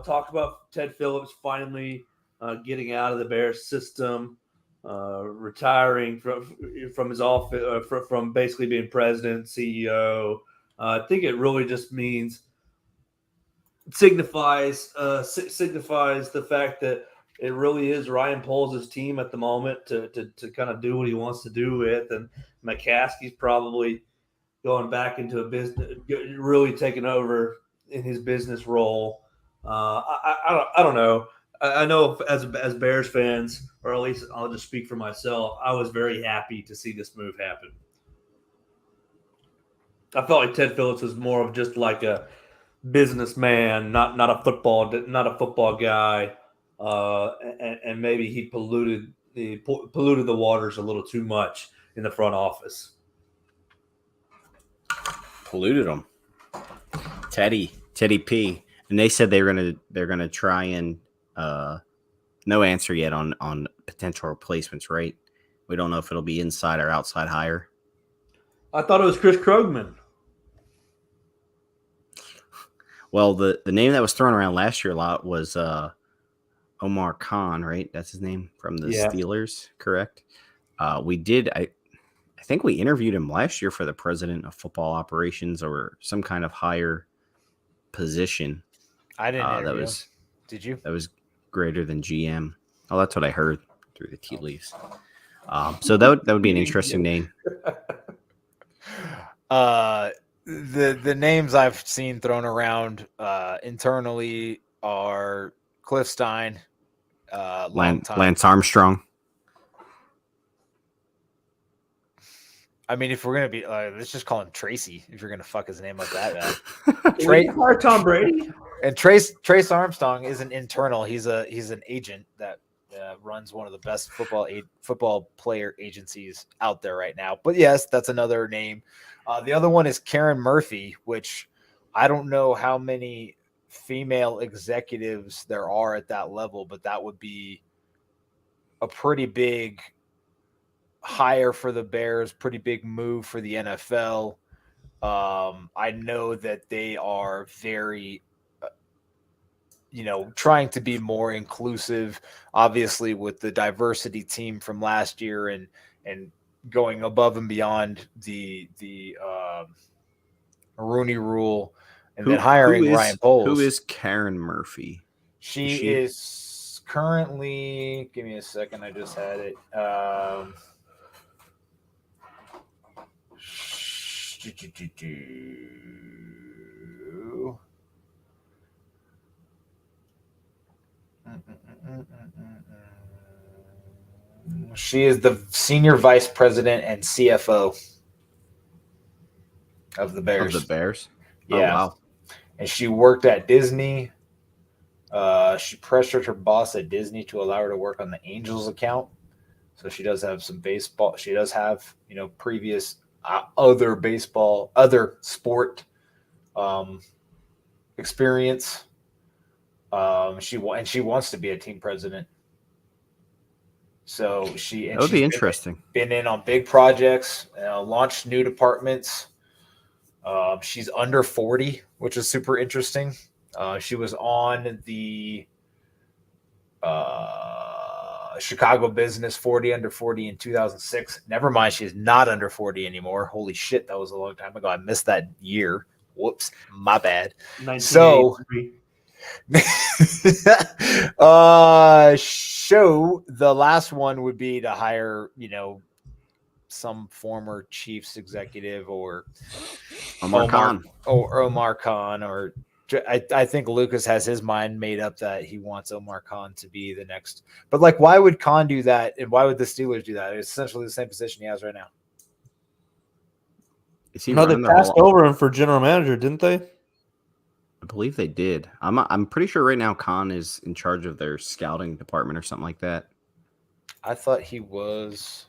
talk about Ted Phillips finally getting out of the Bears system, retiring from his office, from basically being president, CEO. I think it really just signifies the fact that it really is Ryan Poles' team at the moment to kind of do what he wants to do with, and McCaskey's probably going back into a business, really taking over in his business role. I don't know. I know as Bears fans, or at least I'll just speak for myself, I was very happy to see this move happen. I felt like Ted Phillips was more of just like a businessman, not a football guy, and maybe he polluted the waters a little too much in the front office. Polluted them. Teddy P. And they said they're gonna try and no answer yet on potential replacements, right? We don't know if it'll be inside or outside hire. I thought it was Chris Krogman. Well, the name that was thrown around last year a lot was Omar Khan, right? That's his name, from the Steelers, correct? I think we interviewed him last year for the president of football operations or some kind of higher position. I didn't interview him. Did you? That was greater than GM. Oh, that's what I heard through the tea leaves. So that would be an interesting name. The names I've seen thrown around internally are Cliff Stein, Lance Armstrong. I mean, if we're gonna be, let's just call him Tracy. If you're gonna fuck his name like that, man. Tom Brady and Trace Armstrong is an internal. He's an agent that runs one of the best football player agencies out there right now. But yes, that's another name. The other one is Karen Murphy, which I don't know how many female executives there are at that level, but that would be a pretty big hire for the Bears, pretty big move for the NFL. I know that they are very, trying to be more inclusive, obviously with the diversity team from last year and going above and beyond the Rooney Rule, and then hiring Ryan Poles. Who is Karen Murphy? She is currently, give me a second, I just had it. She is the senior vice president and CFO of the Bears. Of the Bears? Yeah. Oh, wow. And she worked at Disney. She pressured her boss at Disney to allow her to work on the Angels account. So she does have some baseball. She does have, previous other sport experience. She wants to be a team president. So That would she's be interesting. been in on big projects, launched new departments. She's under 40, which is super interesting. She was on the Chicago Business 40 under 40 in 2006. Never mind, she's not under 40 anymore. Holy shit, that was a long time ago. I missed that year. Whoops, my bad. So 1983. show the last one would be to hire, some former Chiefs executive or Omar Khan. or Omar Khan, or I think Lucas has his mind made up that he wants Omar Khan to be the next. But like, why would Khan do that, and why would the Steelers do that? It's essentially the same position he has right now. Is he No, they running their passed whole- over him for general manager, didn't they? I believe they did. I'm pretty sure right now Khan is in charge of their scouting department or something like that. I thought he was.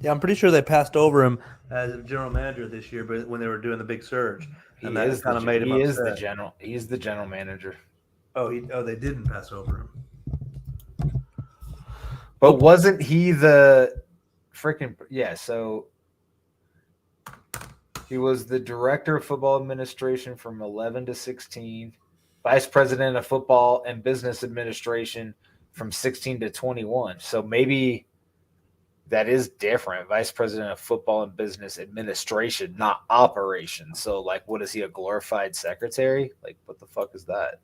Yeah, I'm pretty sure they passed over him as general manager this year, but when they were doing the big surge, and that kind of made him He is the upset. general. He's the general manager. They didn't pass over him. But wasn't he the freaking So he was the director of football administration from 11 to 16, vice president of football and business administration from 16 to 21. So maybe that is different. Vice president of football and business administration, not operations. So like, what is he, a glorified secretary? Like, what the fuck is that?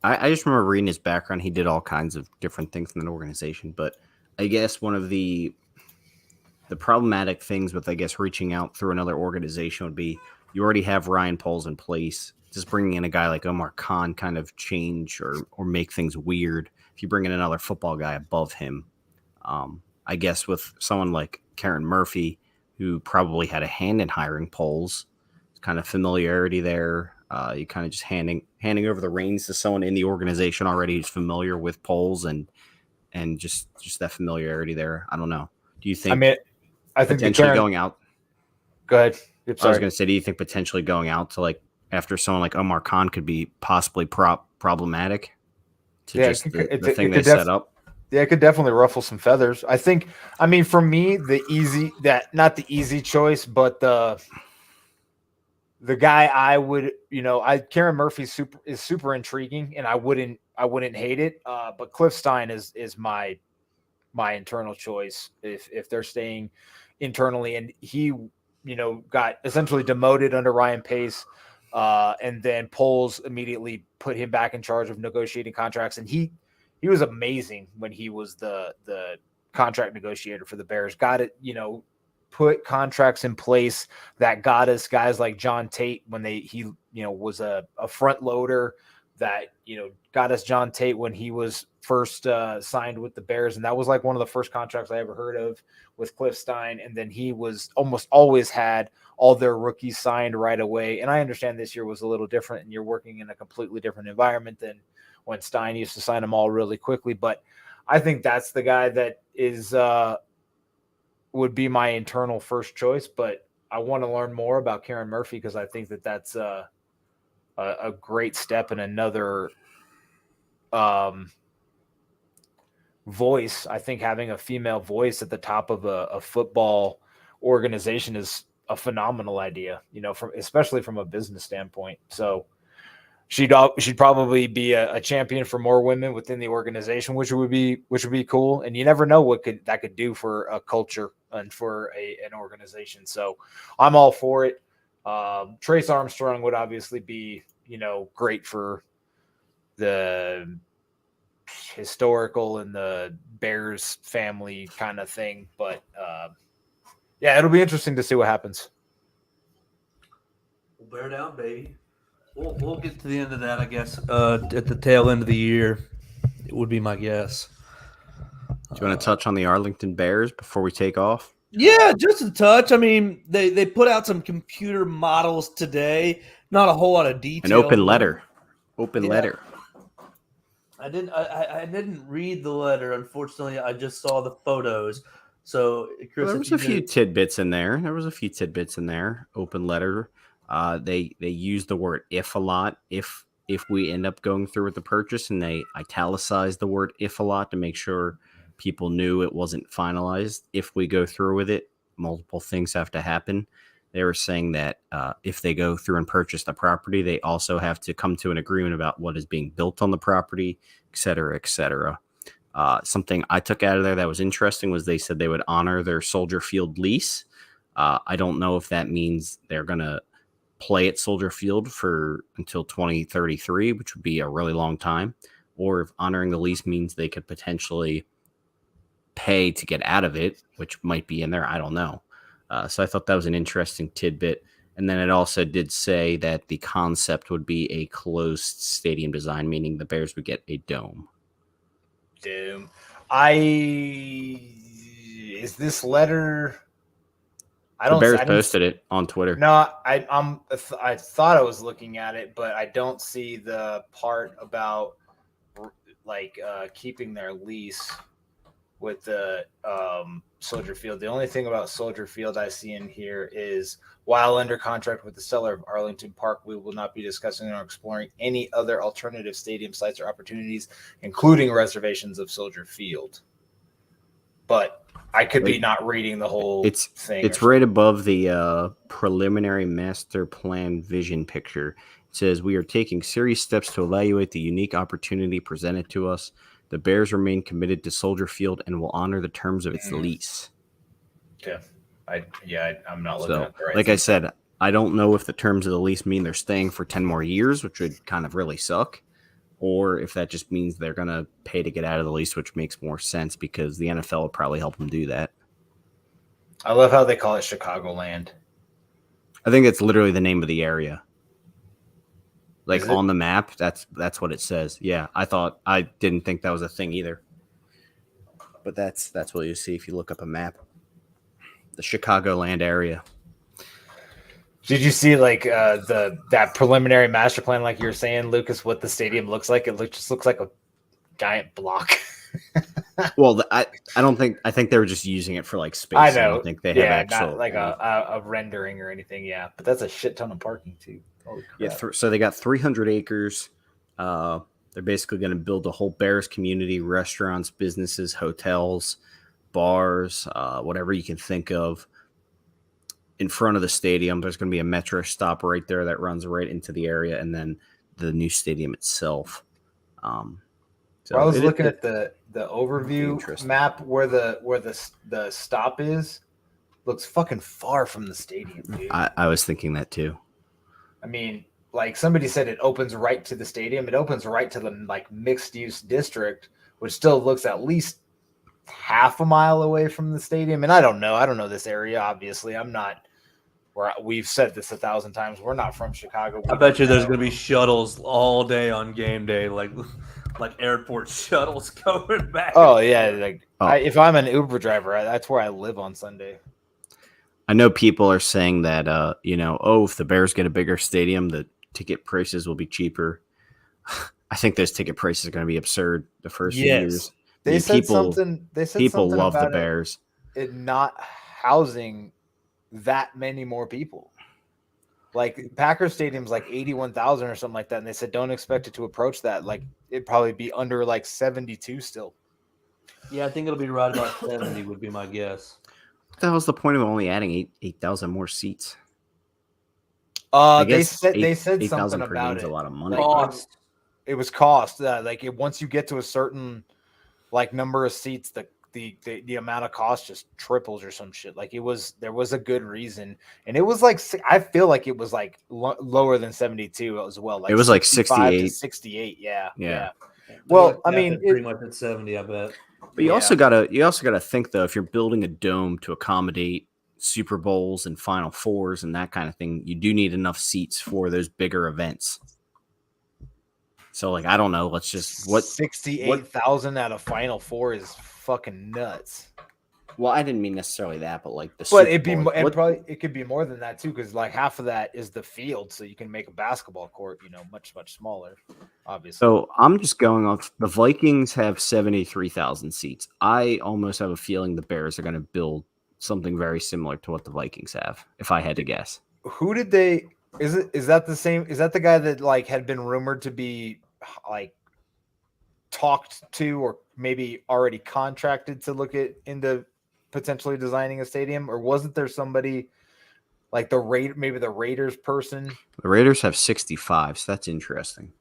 I just remember reading his background. He did all kinds of different things in an organization, but I guess one of the problematic things with, I guess, reaching out through another organization would be you already have Ryan Poles in place. Just bringing in a guy like Omar Khan kind of change or make things weird. If you bring in another football guy above him, I guess with someone like Karen Murphy, who probably had a hand in hiring Poles, kind of familiarity there. You kind of just handing over the reins to someone in the organization already who's familiar with Poles and just that familiarity there. I don't know. Do you think? I think potentially going out. Go ahead. I was going to say, do you think potentially going out to like after someone like Omar Khan could be possibly problematic? The thing they set up. Yeah, it could definitely ruffle some feathers. I think. For me, not the easy choice, but the guy I would, Karen Murphy is super intriguing, and I wouldn't hate it. But Cliff Stein is my internal choice if they're staying internally, and he, got essentially demoted under Ryan Pace, and then Poles immediately put him back in charge of negotiating contracts, and he was amazing when he was the contract negotiator for the Bears. Got it, put contracts in place that got us guys like John Tate when he was a front loader that, got us John Tate when he was first signed with the Bears. And that was like one of the first contracts I ever heard of with Cliff Stein. And then he was almost always had all their rookies signed right away. And I understand this year was a little different and you're working in a completely different environment than when Stein used to sign them all really quickly. But I think that's the guy that is would be my internal first choice. But I want to learn more about Karen Murphy because I think that's a great step and another voice. I think having a female voice at the top of a football organization is a phenomenal idea, especially from a business standpoint. So she'd probably be a champion for more women within the organization, which would be cool. And you never know what that could do for a culture and for an organization. So I'm all for it. Trace Armstrong would obviously be, great for the historical and the Bears family kind of thing. But yeah, it'll be interesting to see what happens. We'll bear down, baby. We'll get to the end of that, I guess, at the tail end of the year. It would be my guess. Do you want to touch on the Arlington Bears before we take off? Yeah, just a touch. They put out some computer models today. Not a whole lot of detail. An open letter. Letter. I didn't read the letter. Unfortunately, I just saw the photos. So, Chris, there was a few tidbits in there. Open letter. They use the word "if" a lot. If if we end up going through with the purchase, and they italicized the word if a lot to make sure people knew it wasn't finalized. If we go through with it, multiple things have to happen. They were saying that if they go through and purchase the property, they also have to come to an agreement about what is being built on the property, et cetera, et cetera. Something I took out of there that was interesting was they said they would honor their Soldier Field lease. I don't know if that means they're going to play at Soldier Field for until 2033, which would be a really long time, or if honoring the lease means they could potentially pay to get out of it, which might be in there. I don't know. So I thought that was an interesting tidbit. And then it also did say that the concept would be a closed stadium design, meaning the Bears would get a dome. Doom. Is this letter? The Bears posted it on Twitter. No, I thought I was looking at it, but I don't see the part about keeping their lease with the Soldier Field. The only thing about Soldier Field I see in here is while under contract with the seller of Arlington Park, we will not be discussing or exploring any other alternative stadium sites or opportunities, including reservations of Soldier Field. But I could be not reading the whole thing. It's right above the preliminary master plan vision picture. It says, "We are taking serious steps to evaluate the unique opportunity presented to us. The Bears remain committed to Soldier Field and will honor the terms of its lease." Okay. I'm not looking at the right like thing. I said, I don't know if the terms of the lease mean they're staying for 10 more years, which would kind of really suck, or if that just means they're going to pay to get out of the lease, which makes more sense because the NFL would probably help them do that. I love how they call it Chicagoland. I think it's literally the name of the area. Like Is it? on the map, that's what it says. Yeah, I didn't think that was a thing either. But that's what you see if you look up a map. The Chicagoland area. Did you see that preliminary master plan, like you were saying, Lucas? What the stadium looks like? It just looks like a giant block. Well, I think they were just using it for like space. I know. I don't think they have actual, not like a rendering or anything. Yeah, but that's a shit ton of parking too. Holy crap. Yeah, so they got 300 acres. They're basically going to build a whole Bears community: restaurants, businesses, hotels, bars, whatever you can think of. In front of the stadium, there's going to be a metro stop right there that runs right into the area, and then the new stadium itself. So I was looking at the overview map where the stop is. Looks fucking far from the stadium, dude. I was thinking that too. I mean, like somebody said, it opens right to the stadium. It opens right to the mixed use district, which still looks at least half a mile away from the stadium. And I don't know this area. Obviously, I'm not. We've said this 1,000 times. We're not from Chicago. I bet you there's gonna be shuttles all day on game day, like airport shuttles going back. Oh yeah, if I'm an Uber driver, that's where I live on Sunday. I know people are saying that, if the Bears get a bigger stadium, the ticket prices will be cheaper. I think those ticket prices are going to be absurd the first few years. They said something. They said people something love the about Bears. It not housing that many more people. Like Packers Stadium's like 81,000 or something like that, and they said don't expect it to approach that. Like it'd probably be under 72 still. Yeah, I think it'll be right about 70 would be my guess. That was the point of only adding 8,000 more seats. They said 8,000 something per about game's it. a lot of money. Cost. It was cost. Once you get to a certain number of seats, the amount of cost just triples or some shit. There was a good reason, and it was I feel like it was lower than 72 as well. It was 68 to 68. Yeah. Well, I mean, pretty much at 70, I bet. But you also gotta think though, if you're building a dome to accommodate Super Bowls and Final Fours and that kind of thing, you do need enough seats for those bigger events. So I don't know. Let's just 68,000 at a Final Four is fucking nuts. Well, I didn't mean necessarily that, but it could be more than that too, because half of that is the field, so you can make a basketball court, much smaller, obviously. So I'm just going off. The Vikings have 73,000 seats. I almost have a feeling the Bears are going to build something very similar to what the Vikings have, if I had to guess. Who did they? Is that the same? Is that the guy that like had been rumored to be like talked to or maybe already contracted to look into potentially designing a stadium? Or wasn't there somebody like maybe the Raiders person? The Raiders have 65, so that's interesting.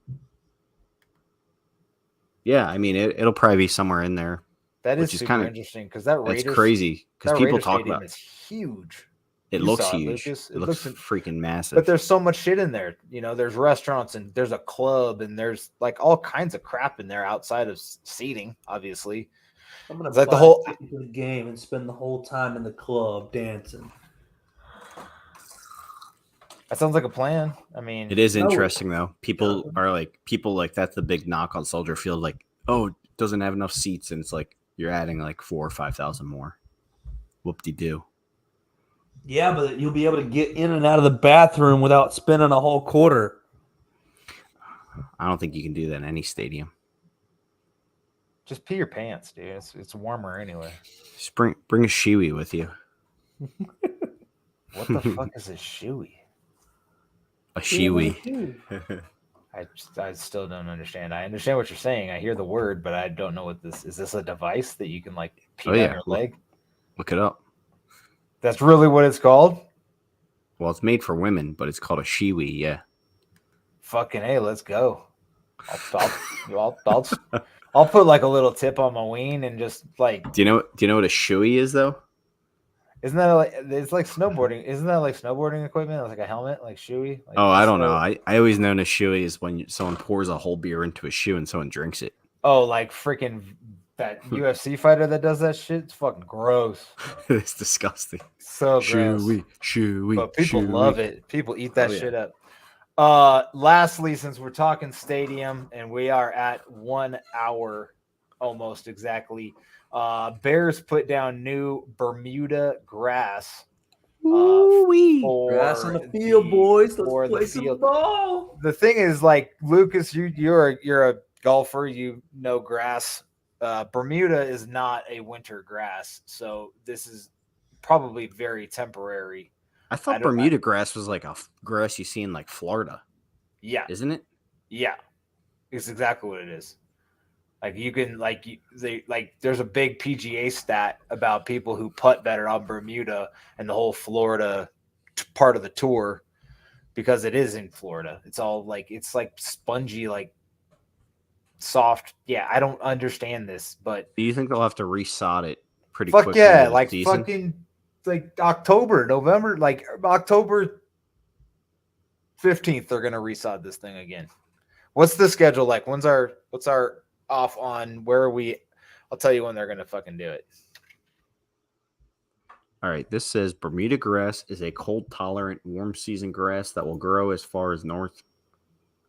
Yeah, I mean it'll probably be somewhere in there. That is Which is super kinda- interesting because that That's Raiders crazy because that people Raiders talk stadium about is huge. it. You Looks saw it, huge. Lucas. It looks looks freaking massive. But there's so much shit in there. You know, there's restaurants and there's a club and there's like all kinds of crap in there outside of seating, obviously. I'm gonna It's like the buy whole- a ticket to the game and spend the whole time in the club dancing. That sounds like a plan. I mean, It is No. interesting though. People Yeah. are like that's the big knock on Soldier Field. Like, oh, it doesn't have enough seats, and it's like you're adding like 4,000 or 5,000 more. Whoop de doo. Yeah, but you'll be able to get in and out of the bathroom without spending a whole quarter. I don't think you can do that in any stadium. just pee your pants, dude. It's warmer anyway. Just bring a shiwi with you. What the fuck is a shoey? A shiwi. I still don't understand. I understand what you're saying. I hear the word, but I don't know what this is. This a device that you can like pee Oh, on yeah. your leg? Look it up. That's really what it's called? Well, it's made for women, but it's called a shiwi. Yeah. Fucking hey, let's go. I'll put like a little tip on my ween and just like. Do you know what a shiwi is though? Isn't that like it's like snowboarding? Isn't that like snowboarding equipment? Like a helmet, like shoey? Like Oh, I don't know. I always known a shiwi is when someone pours a whole beer into a shoe and someone drinks it. Oh, like freaking that UFC fighter that does that shit. It's fucking gross. It's disgusting. So gross. Shiwi. But people love it. People eat that Oh, yeah. shit up. Lastly, since we're talking stadium and we are at 1 hour almost exactly, Bears put down new Bermuda grass. For Grass on the field, boys. for Let's the play some field. ball. The thing is, like Lucas, you're a golfer. You know grass. Bermuda is not a winter grass, so this is probably very temporary. I I thought don't- Bermuda grass was like a grass you see in like Florida, Yeah, isn't it? yeah, it's exactly what it is. Like you can there's a big PGA stat about people who putt better on Bermuda and the whole Florida part of the tour because it is in Florida. It's all like it's like spongy, like soft. Yeah, I don't understand this, but Do you think they'll have to resod it pretty fuck quickly? yeah, in the like season? fucking like October, November, like October 15th, they're gonna resod this thing again. What's the schedule like? What's our off on where are we? I'll tell you when they're gonna fucking do it. All right, this says Bermuda grass is a cold tolerant warm season grass that will grow as far as North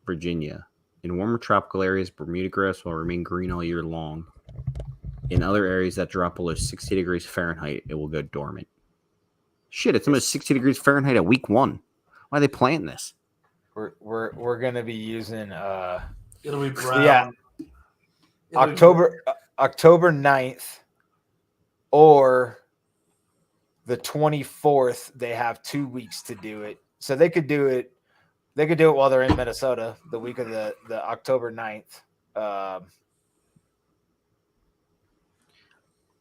Virginia. In warmer tropical areas, Bermuda grass will remain green all year long. In other areas that drop below 60 degrees Fahrenheit, it will go dormant. Shit, it's almost 60 degrees Fahrenheit at week 1. Why are they planting this? We're gonna be using It'll be brown. yeah It'll be October 9th or the 24th. They have 2 weeks to do it, so they could do it while they're in Minnesota the week of the October 9th.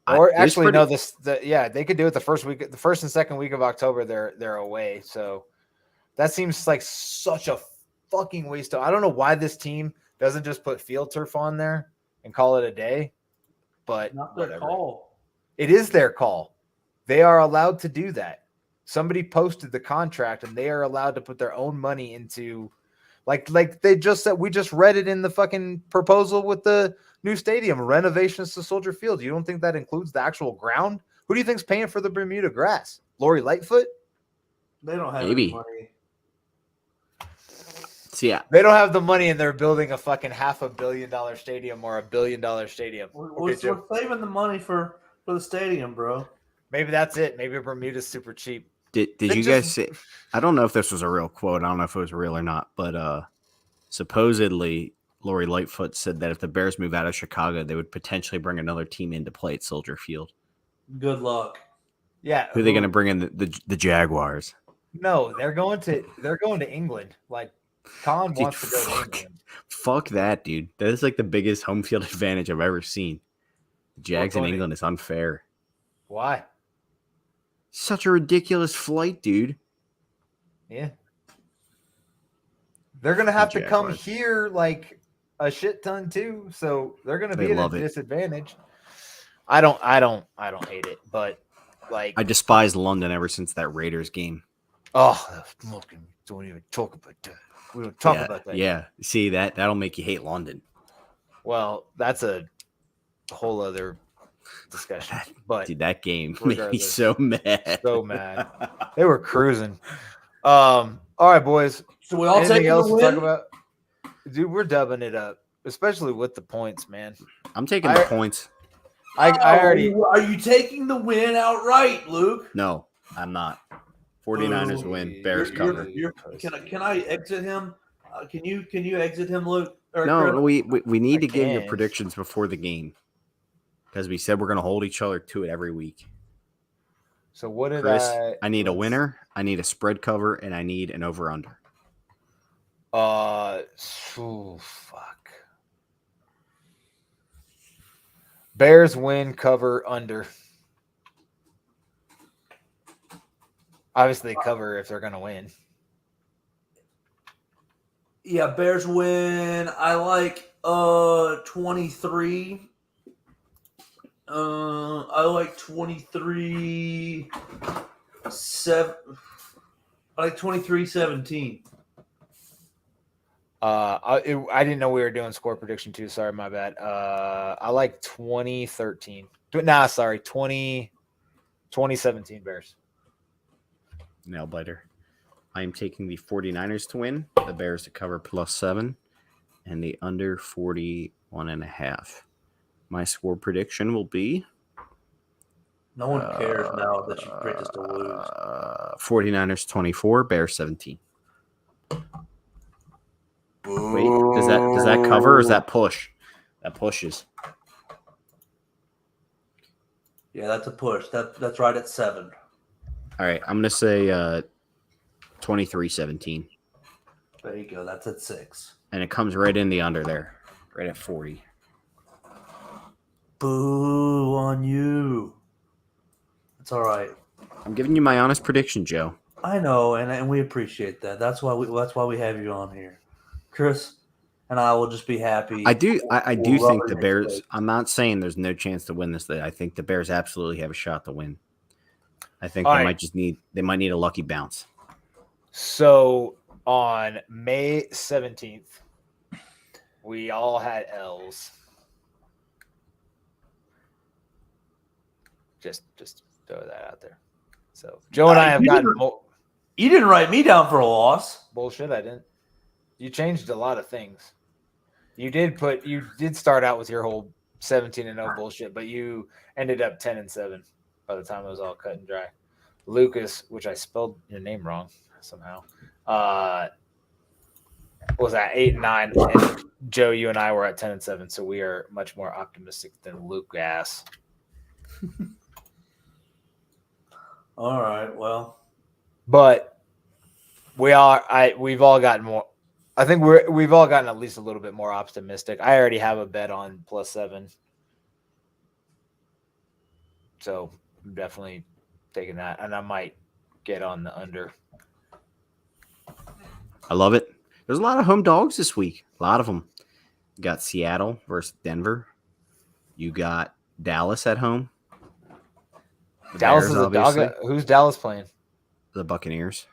Or actually, no. They could do it the first and second week of October. They're away, so that seems like such a fucking waste. I don't know why this team doesn't just put field turf on there and call it a day. But not their whatever. call. It is their call. They are allowed to do that. Somebody posted the contract, and they are allowed to put their own money into, like they just said. We just read it in the fucking proposal with the new stadium renovations to Soldier Field. You don't think that includes the actual ground? Who do you think's paying for the Bermuda grass? Lori Lightfoot? They don't have Maybe. any money. So yeah, They don't have the money, and they're building a fucking $500 million stadium or $1 billion stadium. We're saving the money for the stadium, bro. Maybe that's it. Maybe Bermuda's super cheap. did They you guys just- say? I don't know if this was a real quote. I don't know if it was real or not, but supposedly Lori Lightfoot said that if the Bears move out of Chicago, they would potentially bring another team in to play at Soldier Field. Good luck. Yeah. Who are they going to bring in? The Jaguars. No, they're going to England. Like Colin Dude, wants to go to fuck. England. Fuck that, dude. That is like the biggest home field advantage I've ever seen. Jags in going to- England is unfair. Why? Such a ridiculous flight, dude. Yeah. They're gonna have to come Jaguars. here like a shit ton too. So they're gonna They be at a love it. disadvantage. I don't hate it, but like I despised London ever since that Raiders game. oh fucking don't even talk about that. We don't talk yeah, about that. Yeah. See that'll make you hate London. Well, that's a whole other discussion. But Dude, that game made me regardless, so mad. so mad. They were cruising. All right, boys. So we all Anything take else the to talk win. about? Dude, we're dubbing it up, especially with the points, man. I'm taking the I- points. I already Are you taking the win outright, Luke? No, I'm not. 49ers win. Bears You're- cover. Can I exit him? Can you exit him, Luke? Or No, Chris? we need I to get your can. predictions before the game because we said we're going to hold each other to it every week. So what did Chris, I need a let's- winner, I need a spread cover, and I need an over under. Fuck. Bears win, cover under. Obviously, cover if they're gonna win. Yeah, Bears win. I like 23. I like 23 7. I like 23-17. I didn't know we were doing score prediction too. Sorry, my bad. I like 2013. Nah, sorry, 2017 Bears. Nail biter. I am taking the 49ers to win, the Bears to cover +7, and the under 41.5. My score prediction will be No one cares now that you picked us to lose. 49ers 24, Bears 17. Wait, does that cover or is that push? That pushes. Yeah, that's a push. That's right at 7. All right, I'm gonna say 23-17, There you go. That's at 6. and it comes right in the under there, right at 40. Boo on you. It's all right. I'm giving you my honest prediction, Joe. I know, and we appreciate that. That's why we have you on here, Chris, and I will just be happy. I do We'll think rubber the next Bears. week. I'm not saying there's no chance to win this. I think the Bears absolutely have a shot to win. I think All they right. might need a lucky bounce. So on May 17th, we all had L's. Just throw that out there. So Joe and I have You gotten didn't- You didn't write me down for a loss. bullshit. I didn't. You changed a lot of things. You did start out with your whole 17-0 bullshit, but you ended up 10-7 by the time it was all cut and dry. Lucas, which I spelled your name wrong somehow, was at 8-9, and Joe, you and I were at 10-7, so we are much more optimistic than Luke ass. All right. Well, But we've all gotten more. I think we've all gotten at least a little bit more optimistic. I already have a bet on +7, so I'm definitely taking that, and I might get on the under. I love it. There's a lot of home dogs this week. A lot of them. You got Seattle versus Denver. You got Dallas at home. The Dallas Bears, is a dog. obviously. Who's Dallas playing? The Buccaneers.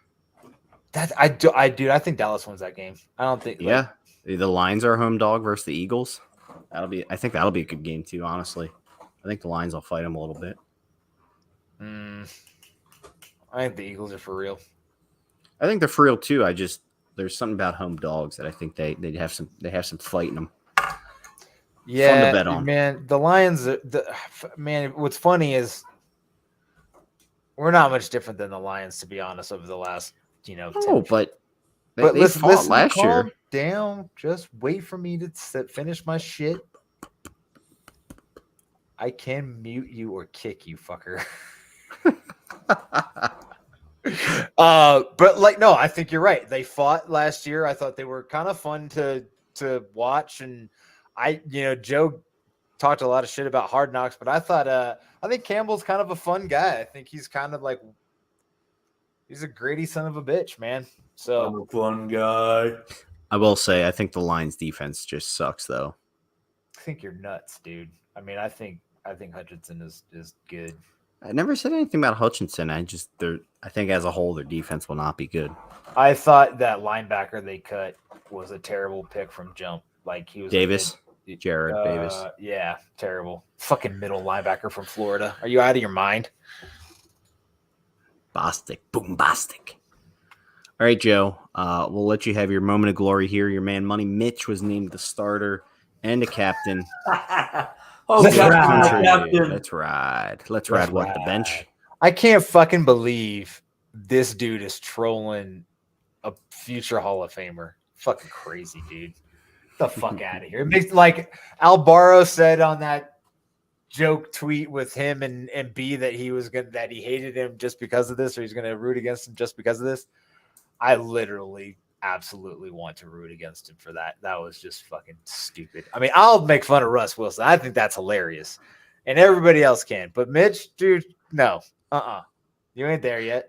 I think Dallas wins that game. I don't think. Yeah. The Lions are a home dog versus the Eagles. I think that'll be a good game too, honestly. I think the Lions will fight them a little bit. I think the Eagles are for real. I think they're for real too. There's something about home dogs that I think they have some fight in them. Yeah, bet on. man. The Lions. What's funny is we're not much different than the Lions, to be honest, over the last 10 Oh, but they listen, fought last calm year. down. Just wait for me to finish my shit. I can mute you or kick you, fucker. But like, no, I think you're right. They fought last year. I thought they were kind of fun to watch, and Joe talked a lot of shit about Hard Knocks, but I think Campbell's kind of a fun guy. I think he's kind of like he's a gritty son of a bitch, man. I'm So a fun guy. I will say, I think the Lions defense just sucks, though. I think you're nuts, dude. I mean, I think Hutchinson is good. I never said anything about Hutchinson. I think as a whole, their defense will not be good. I thought that linebacker they cut was a terrible pick from jump. Like he was Jared Davis. Yeah, terrible. Fucking middle linebacker from Florida. Are you out of your mind? Bostic. Boombastic. All right, Joe. We'll let you have your moment of glory here. Your man, Money Mitch, was named the starter and a captain. Captain. Let's ride. Let's ride what, the bench? I can't fucking believe this dude is trolling a future Hall of Famer. Fucking crazy, dude. Get the fuck out of here. It makes like Albaro said on that joke tweet with him and B that he hated him just because of this, or he's gonna root against him just because of this. I literally absolutely want to root against him for that. That was just fucking stupid. I mean, I'll make fun of Russ Wilson. I think that's hilarious. And everybody else can. But Mitch, dude, no. You ain't there yet.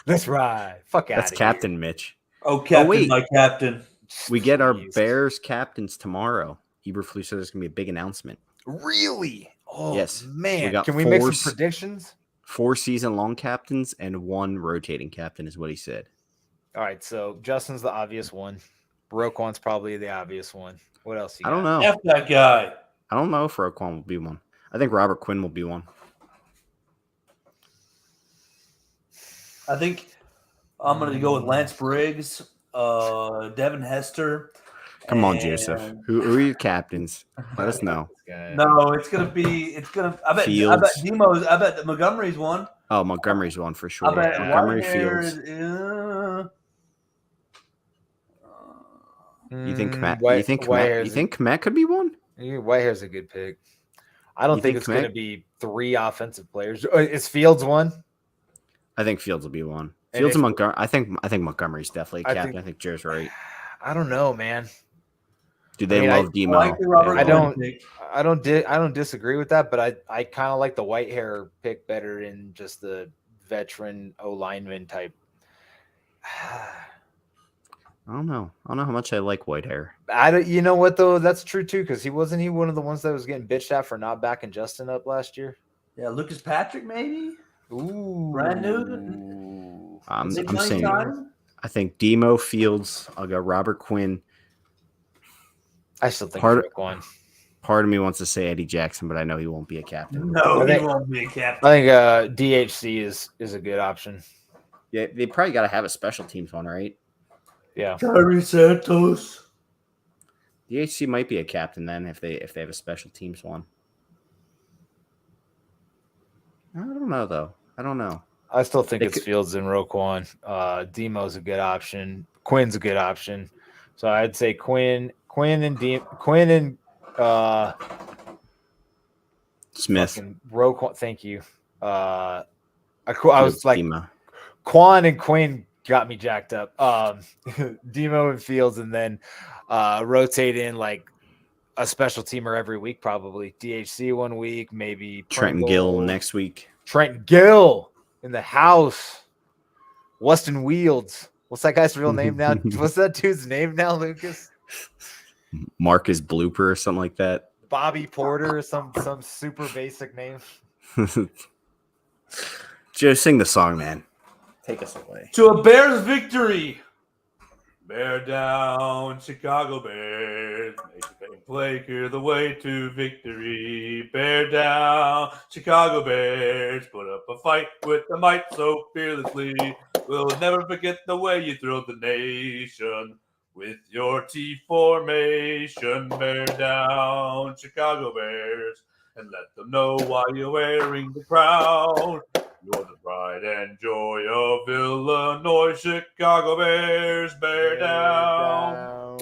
Let's ride. Fuck out That's of Captain here. Mitch. Oh, Captain, wait. my captain. We get our Jeez. Bears captains tomorrow. Eberflus said there's going to be a big announcement. Really? Oh, Yes. man. got Can we make 4 some predictions? 4 season-long captains and 1 rotating captain is what he said. All right, so Justin's the obvious one. Roquan's probably the obvious one. What else you I don't got? know. F that guy. I don't know if Roquan will be one. I think Robert Quinn will be one. I think I'm going to go with Lance Briggs, Devin Hester. Come on, and- Joseph. Who are your captains? Let us know. No, it's gonna be. I bet Fields. I bet that Montgomery's one. Oh, Montgomery's one for sure. I bet Montgomery Whitehair Fields. is, You think Kmet? White- you think Whitehair's Kmet? You think Kmet could be one? Whitehair's a good pick. I don't You think think it's going to Kmet? be 3 offensive players. Is Fields one? I think Fields will be one. And Fields if- and Montgomery. I think Montgomery's definitely a I captain. think- I think Joe's right. I don't know, man. Do they mean, love I Demo? like the Robert They I love- Quinn don't- pick. I don't disagree with that, but I kind of like the Whitehair pick better in just the veteran O lineman type. I don't know. I don't know how much I like Whitehair. You know what though? That's true too, because he wasn't one of the ones that was getting bitched at for not backing Justin up last year. Yeah, Lucas Patrick maybe. Ooh, Brand new? I'm Big money saying time? I think Demo, Fields. I'll go Robert Quinn. I still think Part- one. Part of me wants to say Eddie Jackson, but I know he won't be a captain. No, I he think- won't be a captain. I think DHC is a good option. Yeah, they probably got to have a special teams one, right? Yeah. Gary Santos. DHC might be a captain then if they have a special teams one. I don't know though. I don't know. I still think They it's could- Fields and Roquan. Demo's a good option. Quinn's a good option. So I'd say Quinn and Smith. fucking Roquan. Thank you. I was like Demo. Quan and Quinn got me jacked up. Demo and Fields, and then rotate in like a special teamer every week, probably DHC one week, maybe Trenton Pringle. Gill next week. Trenton Gill in the house. Weston Wields. What's that guy's real name now? What's that dude's name now, Lucas? Marcus Blooper or something like that. Bobby Porter or some super basic name. Joe, sing the song, man. Take us away. To a Bears victory. Bear down, Chicago Bears. Make the pain play, clear the way to victory. Bear down, Chicago Bears. Put up a fight with the might so fearlessly. We'll never forget the way you thrilled the nation. With your T formation, bear down, Chicago Bears. And let them know why you're wearing the crown. You're the pride and joy of Illinois, Chicago Bears, bear down.